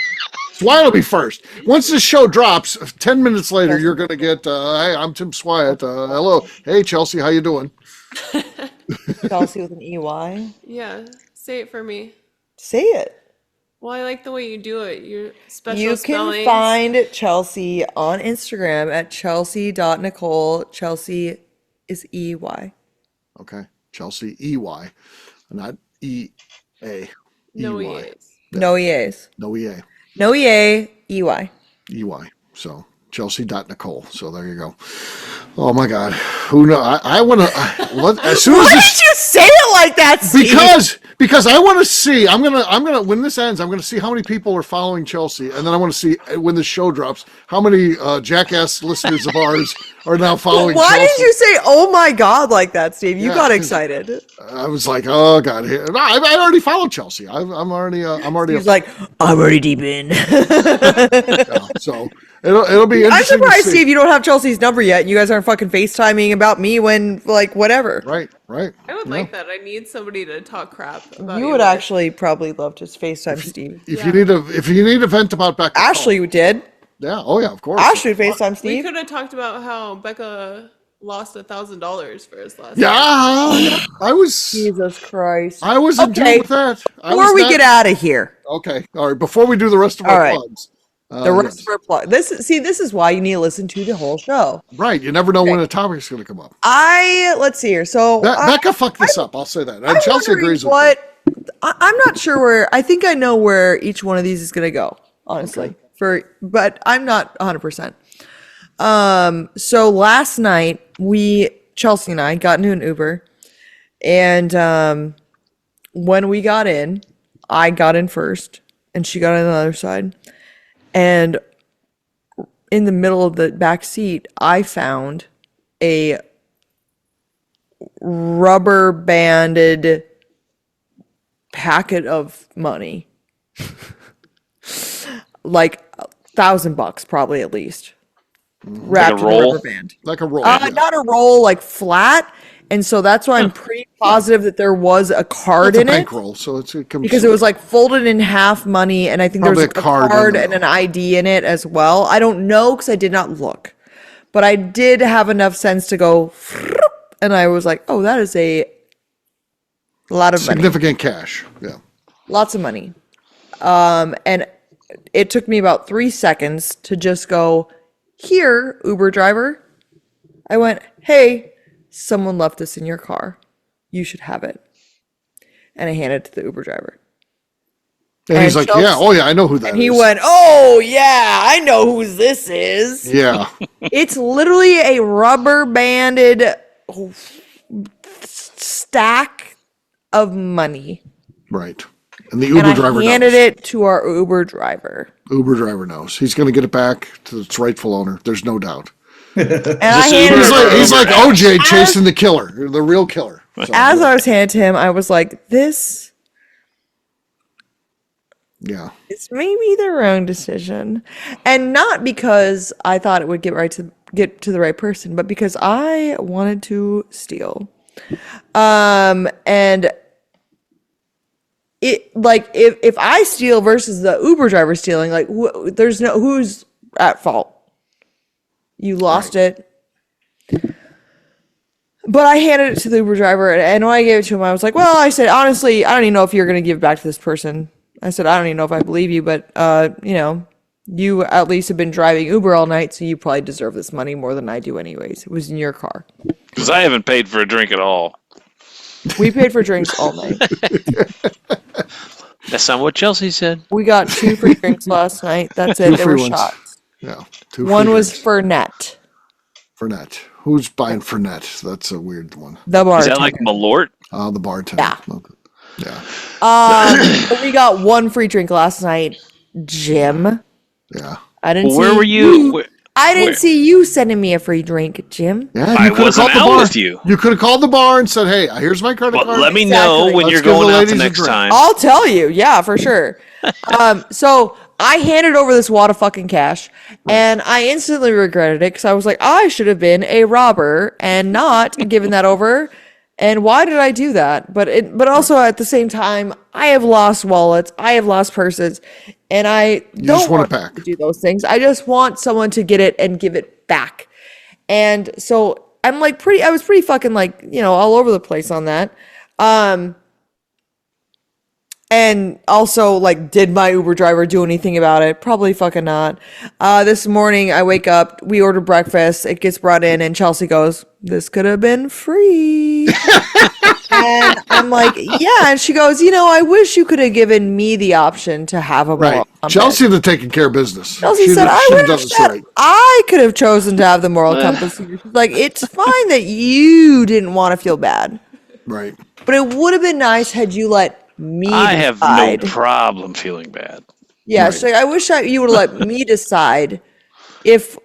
Speaker 1: Swyatt will be first. Once this show drops, 10 minutes later, you're going to get, hey, I'm Tim Swyatt. Hello. Hey, Chelsey, how you doing?
Speaker 3: Chelsey with an EY.
Speaker 2: Yeah, say it for me.
Speaker 3: Say it.
Speaker 2: Well, I like the way you do it. Your special
Speaker 3: You
Speaker 2: spellings.
Speaker 3: can find Chelsey on Instagram at chelsey.nicole. Chelsey is EY.
Speaker 1: Okay. Chelsey, EY, not EA.
Speaker 2: No
Speaker 1: EY.
Speaker 2: EAs.
Speaker 3: No EAs.
Speaker 1: No EA.
Speaker 3: No EA, EY.
Speaker 1: EY. So Chelsey.Nicole. So there you go. Oh my God. Who knows? I want to, as soon as
Speaker 3: Why
Speaker 1: this,
Speaker 3: did you say it like that, Steve?
Speaker 1: because I want to see, I'm going to, when this ends, I'm going to see how many people are following Chelsey. And then I want to see when the show drops, how many jackass listeners of ours are now following
Speaker 3: Why
Speaker 1: Chelsey.
Speaker 3: did you say, oh my God, like that, Steve? You
Speaker 1: Yeah,
Speaker 3: got
Speaker 1: 'cause
Speaker 3: excited.
Speaker 1: I was like, oh God. No, I already followed Chelsey. I'm already
Speaker 3: He's like, I'm already deep in.
Speaker 1: yeah, so it'll be
Speaker 3: I'm
Speaker 1: interesting.
Speaker 3: surprised,
Speaker 1: to see.
Speaker 3: Steve, you don't have Chelsea's number yet. And you guys aren't fucking FaceTiming about me when, like, whatever.
Speaker 1: Right.
Speaker 2: I would like that. I need somebody to talk crap about
Speaker 3: You
Speaker 2: you
Speaker 3: would
Speaker 2: with.
Speaker 3: actually probably love to FaceTime Steve.
Speaker 1: If you need a vent about Beka,
Speaker 3: Ashley did.
Speaker 1: yeah, oh yeah, of course.
Speaker 3: Ashley would FaceTime
Speaker 2: We
Speaker 3: Steve.
Speaker 2: could have talked about how Becca lost $1,000 for his last.
Speaker 1: Yeah, I was
Speaker 3: Jesus Christ.
Speaker 1: in tune with that.
Speaker 3: Before we get out of here,
Speaker 1: okay, all right. Before we do the rest of
Speaker 3: All
Speaker 1: our
Speaker 3: right.
Speaker 1: plugs,
Speaker 3: the rest
Speaker 1: yes.
Speaker 3: of our plug. This is why you need to listen to the whole show.
Speaker 1: Right, you never know when a topic's going to come up.
Speaker 3: Let's see here. So
Speaker 1: Becca fucked this up. I'll say that, and
Speaker 3: I'm
Speaker 1: Chelsey
Speaker 3: wondering
Speaker 1: agrees with me.
Speaker 3: I'm not sure where. I think I know where each one of these is going to go. Honestly, but I'm not 100%. So last night Chelsey and I got into an Uber, and when we got in, I got in first, and she got on the other side, and in the middle of the back seat, I found a rubber banded packet of money, like $1,000 probably at least, wrapped in a
Speaker 4: roll?
Speaker 3: rubber band.
Speaker 1: Like a roll.
Speaker 3: Not a roll, like flat. And so that's why I'm pretty positive that there was a card
Speaker 1: It's a
Speaker 3: in it,
Speaker 1: bankroll, so it comes
Speaker 3: because it was like folded in half money, and I think there was
Speaker 1: Probably
Speaker 3: a
Speaker 1: a card
Speaker 3: card
Speaker 1: in
Speaker 3: and
Speaker 1: there.
Speaker 3: an ID in it as well. I don't know because I did not look, but I did have enough sense to go, and I was like, oh, that is a lot of money.
Speaker 1: significant cash. Yeah.
Speaker 3: Lots of money. And it took me about 3 seconds to just go, here, Uber driver. I went, hey, someone left this in your car. You should have it. And I handed it to the Uber driver.
Speaker 1: And he's
Speaker 3: And
Speaker 1: like, yeah, oh yeah, I know who that is.
Speaker 3: And he went, oh, yeah, I know who this is.
Speaker 1: yeah.
Speaker 3: It's literally a rubber banded stack of money.
Speaker 1: Right. And the Uber
Speaker 3: And I
Speaker 1: driver
Speaker 3: handed
Speaker 1: knows.
Speaker 3: it to our Uber driver.
Speaker 1: Uber driver knows. He's going to get it back to its rightful owner. There's no doubt.
Speaker 3: And I handed
Speaker 1: He's
Speaker 3: it
Speaker 1: like OJ chasing the killer, the real killer. So,
Speaker 3: as I was handing to him, I was like, this
Speaker 1: yeah.
Speaker 3: is maybe the wrong decision. And not because I thought it would get to the right person, but because I wanted to steal. And it, like, if I steal versus the Uber driver stealing, like, who's at fault? You lost it. But I handed it to the Uber driver, and when I gave it to him, I was like, well, I said, honestly, I don't even know if you're going to give it back to this person. I said, I don't even know if I believe you, but, You at least have been driving Uber all night, so you probably deserve this money more than I do anyways. It was in your car.
Speaker 4: Because I haven't paid for a drink at all.
Speaker 3: We paid for drinks all night.
Speaker 4: That's not what Chelsey said.
Speaker 3: We got 2 free drinks last night. That's it.
Speaker 1: Two
Speaker 3: There were
Speaker 1: free ones.
Speaker 3: shots.
Speaker 1: Yeah. 2
Speaker 3: One
Speaker 1: free
Speaker 3: was
Speaker 1: drinks.
Speaker 3: Fernet.
Speaker 1: Fernet. Who's buying Fernet? That's a weird one.
Speaker 3: The
Speaker 4: Is
Speaker 3: bartender.
Speaker 4: that like Malort?
Speaker 1: The bartender.
Speaker 3: Yeah.
Speaker 1: Yeah.
Speaker 3: We got 1 free drink last night. Jim.
Speaker 1: Yeah.
Speaker 3: I didn't see
Speaker 4: Where were you?
Speaker 3: I didn't
Speaker 4: where-
Speaker 3: see you sending me a free drink, Jim.
Speaker 1: Yeah,
Speaker 4: I
Speaker 1: you could have
Speaker 4: wasn't
Speaker 1: called the
Speaker 4: out
Speaker 1: bar.
Speaker 4: with you.
Speaker 1: You could have called the bar and said, "Hey, here's my credit
Speaker 4: Well,
Speaker 1: card."
Speaker 4: let me
Speaker 3: Exactly.
Speaker 4: know when
Speaker 1: Let's
Speaker 4: you're
Speaker 1: give the
Speaker 4: going out
Speaker 1: ladies
Speaker 4: the
Speaker 1: a
Speaker 4: next
Speaker 1: drink.
Speaker 4: time.
Speaker 3: I'll tell you. Yeah, for sure. So I handed over this wad of fucking cash, and I instantly regretted it because I was like, I should have been a robber and not given that over. And why did I do that? But also at the same time, I have lost wallets, I have lost purses, and I
Speaker 1: just
Speaker 3: don't
Speaker 1: want
Speaker 3: want
Speaker 1: it back.
Speaker 3: to do those things. I just want someone to get it and give it back. And so I'm like I was pretty fucking like, all over the place on that. And also, like, did my Uber driver do anything about it? Probably fucking not. This morning, I wake up, we order breakfast, it gets brought in, and Chelsey goes, "This could have been free." And I'm like, yeah. And she goes, I wish you could have given me the option to have a
Speaker 1: Right.
Speaker 3: moral compass.
Speaker 1: Chelsey would have taken care of business.
Speaker 3: Chelsey
Speaker 1: She'd
Speaker 3: said,
Speaker 1: have-
Speaker 3: I
Speaker 1: she'd have
Speaker 3: wish
Speaker 1: done this
Speaker 3: that
Speaker 1: right.
Speaker 3: I could have chosen to have the moral compass. She's like, it's fine that you didn't want to feel bad.
Speaker 1: Right.
Speaker 3: But it would have been nice had you let me
Speaker 4: I have
Speaker 3: decide.
Speaker 4: no problem feeling bad.
Speaker 3: Yeah,
Speaker 1: Right.
Speaker 3: she's like, I wish you would have let me decide if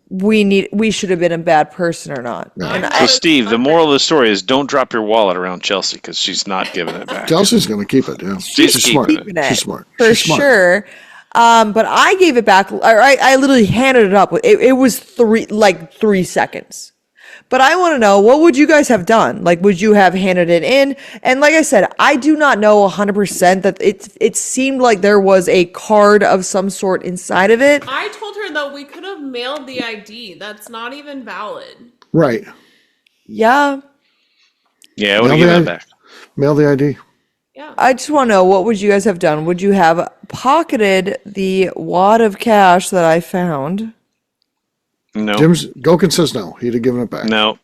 Speaker 3: we should have been a bad person or not.
Speaker 1: Yeah.
Speaker 3: And
Speaker 4: So, Steve, the moral of the story is don't drop your wallet around Chelsey because she's not giving it back.
Speaker 1: Chelsea's going to keep it. Yeah.
Speaker 4: She's
Speaker 1: smart.
Speaker 4: keeping
Speaker 3: it.
Speaker 1: She's smart.
Speaker 3: for
Speaker 1: She's smart.
Speaker 3: sure. But I gave it back. I literally handed it up. It was 3 seconds. But I want to know, what would you guys have done? Like, would you have handed it in? And like I said, I do not know 100% that it seemed like there was a card of some sort inside of it.
Speaker 2: I told her that we could have mailed the ID. That's not even valid.
Speaker 1: Right.
Speaker 3: Yeah.
Speaker 4: Yeah, I would
Speaker 1: Mail
Speaker 4: give
Speaker 1: the
Speaker 4: it
Speaker 1: ID.
Speaker 4: back.
Speaker 1: Mail the ID.
Speaker 2: Yeah.
Speaker 3: I just want to know, what would you guys have done? Would you have pocketed the wad of cash that I found?
Speaker 4: No.
Speaker 1: Goeken says no. He'd have given it back.
Speaker 4: No.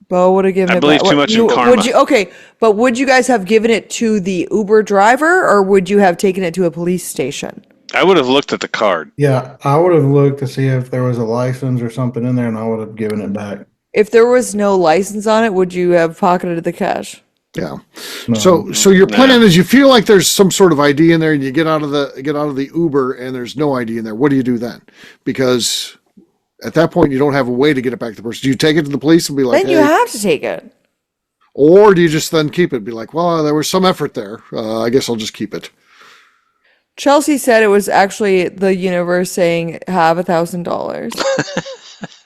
Speaker 3: Bo would have given
Speaker 4: I
Speaker 3: it
Speaker 4: believe
Speaker 3: back.
Speaker 4: too much in karma.
Speaker 3: But would you guys have given it to the Uber driver, or would you have taken it to a police station?
Speaker 4: I would have looked at the card.
Speaker 5: Yeah, I would have looked to see if there was a license or something in there, and I would have given it back.
Speaker 3: If there was no license on it, would you have pocketed the cash?
Speaker 1: Yeah.
Speaker 5: No.
Speaker 1: So your plan is you feel like there's some sort of ID in there, and you get out of the Uber, and there's no ID in there. What do you do then? Because at that point, you don't have a way to get it back to the person. Do you take it to the police and be like,
Speaker 3: Then you
Speaker 1: hey,
Speaker 3: have to take it.
Speaker 1: or do you just then keep it? Be like, well, there was some effort there. I guess I'll just keep it.
Speaker 3: Chelsey said it was actually the universe saying, have $1,000.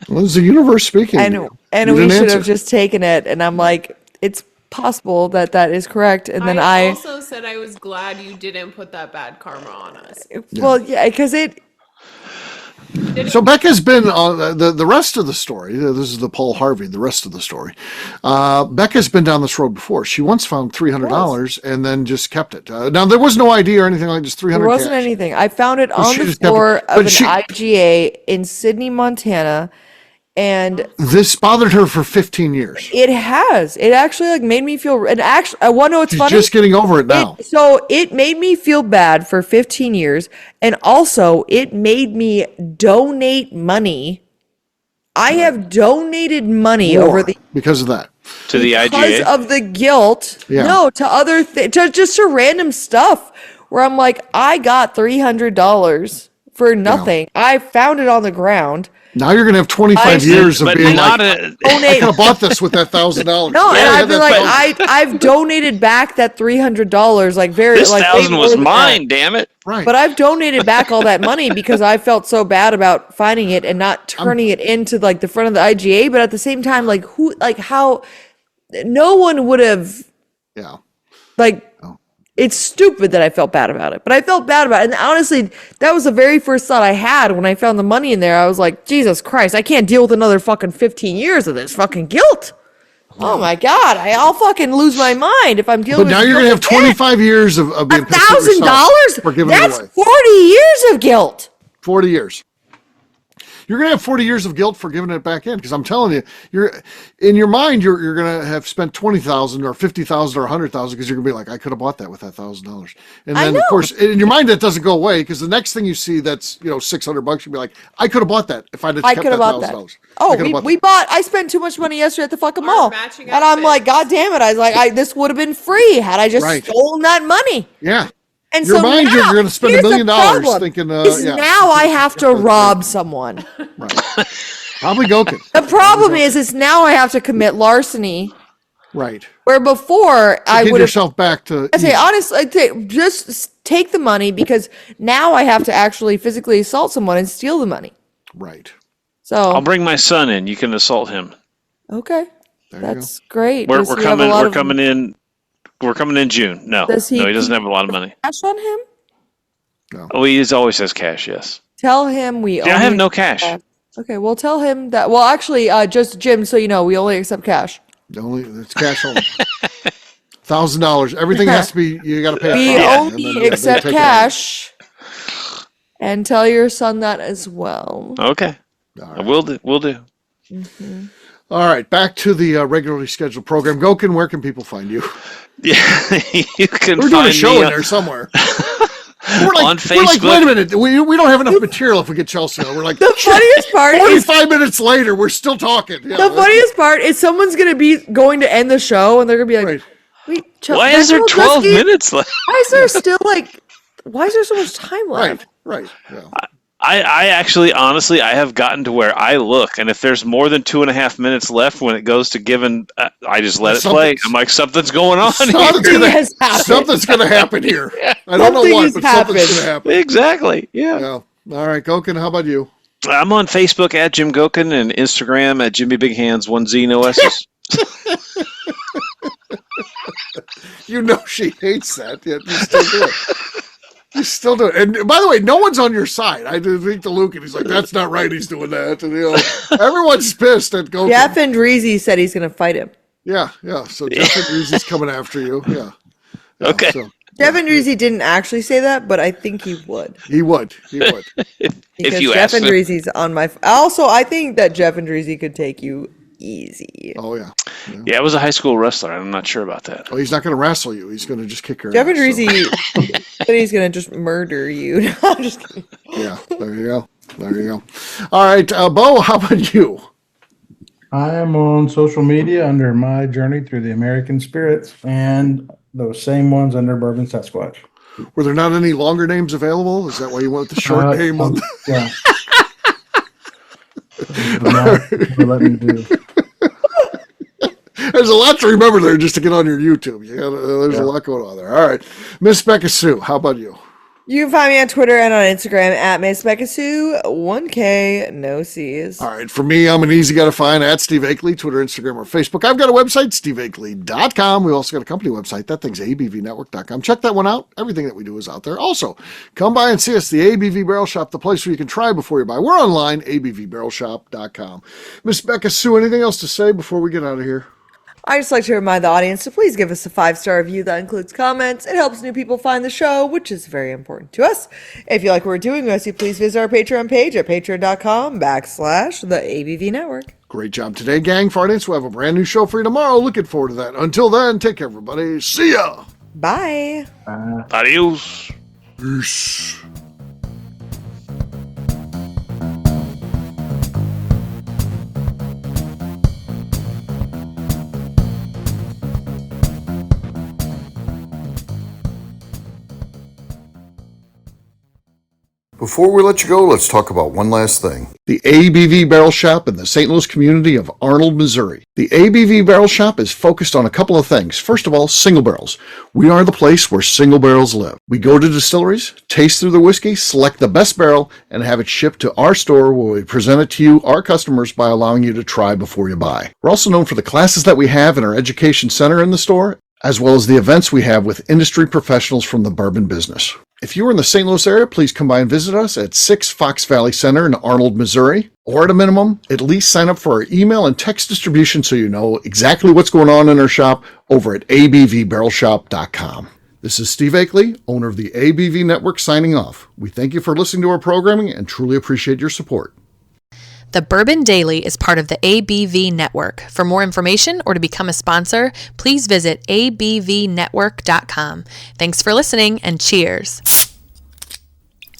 Speaker 1: Well, it's the universe speaking.
Speaker 3: and
Speaker 1: You
Speaker 3: we
Speaker 1: didn't
Speaker 3: should
Speaker 1: answer.
Speaker 3: have just taken it. And I'm like, it's possible that is correct. And then
Speaker 2: I also said I was glad you didn't put that bad karma on us.
Speaker 3: well, yeah, because
Speaker 1: So Becca's been on the rest of the story. This is the Paul Harvey. The rest of the story. Becca's been down this road before. She once found $300 and then just kept it. Now there was no ID or anything, like just $300.
Speaker 3: there wasn't
Speaker 1: cash.
Speaker 3: anything. I found it on
Speaker 1: she
Speaker 3: the
Speaker 1: just kept it.
Speaker 3: floor
Speaker 1: But
Speaker 3: of an
Speaker 1: she-
Speaker 3: IGA in Sydney, Montana. And
Speaker 1: This bothered her for 15 years.
Speaker 3: it actually like made me feel, and actually, I want to know what's
Speaker 1: She's
Speaker 3: funny.
Speaker 1: just getting over it now.
Speaker 3: So it made me feel bad for 15 years. And also it made me donate money. I have donated money over the
Speaker 1: because of that.
Speaker 4: To the
Speaker 3: because
Speaker 4: IGA.
Speaker 3: of the guilt.
Speaker 1: Yeah.
Speaker 3: No, to other things, just to random stuff where I'm like, I got $300 for nothing. I found it on the ground.
Speaker 1: Now you're going to have 25 years of
Speaker 4: but
Speaker 1: being
Speaker 4: not
Speaker 1: like,
Speaker 4: a,
Speaker 1: I could have bought this with that $1,000.
Speaker 3: No,
Speaker 1: Yeah,
Speaker 3: and
Speaker 1: I
Speaker 3: I've
Speaker 1: had
Speaker 3: been
Speaker 1: that
Speaker 3: like, I've donated back that $300, like very
Speaker 4: this
Speaker 3: like way
Speaker 4: $1,000
Speaker 3: more
Speaker 4: was
Speaker 3: than that.
Speaker 4: mine, damn it.
Speaker 1: right.
Speaker 3: But I've donated back all that money because I felt so bad about finding it and not turning it into like the front of the IGA. But at the same time, like how no one would have
Speaker 1: yeah.
Speaker 3: like. It's stupid that I felt bad about it, but I felt bad about it. And honestly, that was the very first thought I had when I found the money in there. I was like, Jesus Christ, I can't deal with another fucking 15 years of this fucking guilt. Oh my God, I'll fucking lose my mind if I'm dealing
Speaker 1: But
Speaker 3: with
Speaker 1: now you're going to have
Speaker 3: guilt again.
Speaker 1: 25 years of being pissed at yourself
Speaker 3: $1,000?
Speaker 1: for giving it
Speaker 3: That's
Speaker 1: away.
Speaker 3: 40 years of guilt.
Speaker 1: 40 years. You're going to have 40 years of guilt for giving it back in, because I'm telling you, you're in your mind, you're going to have spent $20,000 or $50,000 or $100,000, because you're going to be like, I could have bought that with that $1,000. And then, of course, in your mind, that doesn't go away, because the next thing you see that's, $600, you'll be like, I could have bought that if I'd have kept that $1,000.
Speaker 3: Oh, I spent too much money yesterday at the fucking mall.
Speaker 2: matching
Speaker 3: And I'm like, God damn it. I was like, this would have been free had I just stolen that money.
Speaker 1: Yeah.
Speaker 3: And
Speaker 1: Your
Speaker 3: so
Speaker 1: mind,
Speaker 3: now,
Speaker 1: you're going to spend $1 million thinking,
Speaker 3: now I have to rob someone.
Speaker 1: Right. Probably Goeken.
Speaker 3: The problem is now I have to commit larceny.
Speaker 1: Right.
Speaker 3: Where before I would have
Speaker 1: yourself back to.
Speaker 3: I say honestly, just take the money, because now I have to actually physically assault someone and steal the money.
Speaker 1: Right.
Speaker 3: So
Speaker 4: I'll bring my son in. You can assault him.
Speaker 3: Okay, that's great.
Speaker 4: We're coming in. We're coming in June. No, he doesn't have a lot of money.
Speaker 3: Cash on him?
Speaker 1: No.
Speaker 4: Oh, he always has cash. Yes.
Speaker 3: Tell him we.
Speaker 4: I have no cash.
Speaker 3: Okay, well, tell him that. Well, actually, just Jim, so you know, we only accept cash.
Speaker 1: It's cash only. $1,000. Everything has to be. You got to pay.
Speaker 3: We only accept cash. And tell your son that as well.
Speaker 4: Okay, right. We'll do.
Speaker 3: Mm-hmm.
Speaker 1: All right, back to the regularly scheduled program. Goeken, where can people find you?
Speaker 4: Yeah, you can.
Speaker 1: We're doing a show in there somewhere.
Speaker 4: On Facebook.
Speaker 1: We're like, wait a minute, we don't have enough material if we get Chelsey on. We're like,
Speaker 3: the funniest part
Speaker 1: 45 minutes later, we're still talking.
Speaker 3: The funniest part is someone's going to be going to end the show, and they're going to be like, wait, Chelsey,
Speaker 4: why is there 12 minutes left?
Speaker 3: Why is there still why is there so much time left?
Speaker 1: Right. Yeah.
Speaker 4: I actually, honestly, I have gotten to where I look, and if there's more than 2.5 minutes left when it goes to giving, I just let it play. I'm like, something's going on here.
Speaker 1: Something's going to happen here. I don't know what, but something's going to happen.
Speaker 4: Exactly. Yeah.
Speaker 1: All right, Goeken, how about you?
Speaker 4: I'm on Facebook at Jim Goeken and Instagram at Jimmy Big Hands, 1Z, no S's.
Speaker 1: You know she hates that, yet you still do it. You still do it. And by the way, no one's on your side. I did think to Luke, and he's like, that's not right, he's doing that. And everyone's pissed at Goeken.
Speaker 3: Jeff and Reezy said he's going to fight him.
Speaker 1: Yeah. So Jeff and Reezy's coming after you. Yeah.
Speaker 4: Okay.
Speaker 1: So,
Speaker 3: Jeff and Reezy didn't actually say that, but I think he would.
Speaker 1: He would.
Speaker 3: Because
Speaker 4: if you
Speaker 3: Jeff
Speaker 4: ask
Speaker 3: and
Speaker 4: him.
Speaker 3: Reezy's on my... Also, I think that Jeff and Reezy could take you easy.
Speaker 1: Oh, yeah.
Speaker 4: Yeah, I was a high school wrestler. I'm not sure about that.
Speaker 1: Oh, he's not going to wrestle you. He's going to just kick your
Speaker 3: Jeff
Speaker 1: ass.
Speaker 3: and Reezy said he's going to just murder you. No, I'm just kidding.
Speaker 1: Yeah, there you go. All right, Bo, how about you?
Speaker 5: I am on social media under My Journey Through the American Spirits, and those same ones under Bourbon Sasquatch.
Speaker 1: Were there not any longer names available? Is that why you went with the short name?
Speaker 5: Yeah. Let me do.
Speaker 1: There's a lot to remember there just to get on your YouTube. There's a lot going on there. All right. Miss Beka Sue, how about you?
Speaker 3: You can find me on Twitter and on Instagram at Miss Beka Sue, 1K, no C's.
Speaker 1: All right. For me, I'm an easy guy to find at Steve Akeley, Twitter, Instagram, or Facebook. I've got a website, steveakeley.com. We also got a company website. That thing's abvnetwork.com. Check that one out. Everything that we do is out there. Also, come by and see us, the ABV Barrel Shop, the place where you can try before you buy. We're online, abvbarrelshop.com. Miss Beka Sue, anything else to say before we get out of here?
Speaker 3: I'd just like to remind the audience to please give us a 5-star review that includes comments. It helps new people find the show, which is very important to us. If you like what we're doing, please visit our Patreon page at patreon.com/the ABV Network.
Speaker 1: Great job today, gang. For our audience, we'll have a brand new show for you tomorrow. Looking forward to that. Until then, take care, everybody. See ya.
Speaker 3: Bye.
Speaker 4: Adios.
Speaker 1: Peace. Before we let you go, let's talk about one last thing. The ABV Barrel Shop in the St. Louis community of Arnold, Missouri. The ABV Barrel Shop is focused on a couple of things. First of all, single barrels. We are the place where single barrels live. We go to distilleries, taste through the whiskey, select the best barrel, and have it shipped to our store where we present it to you, our customers, by allowing you to try before you buy. We're also known for the classes that we have in our education center in the store, as well as the events we have with industry professionals from the bourbon business. If you're in the St. Louis area, please come by and visit us at 6 Fox Valley Center in Arnold, Missouri. Or at a minimum, at least sign up for our email and text distribution so you know exactly what's going on in our shop over at abvbarrelshop.com. This is Steve Akeley, owner of the ABV Network, signing off. We thank you for listening to our programming and truly appreciate your support.
Speaker 7: The Bourbon Daily is part of the ABV Network. For more information or to become a sponsor, please visit abvnetwork.com. Thanks for listening and cheers.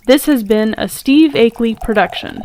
Speaker 8: This has been a Steve Akeley production.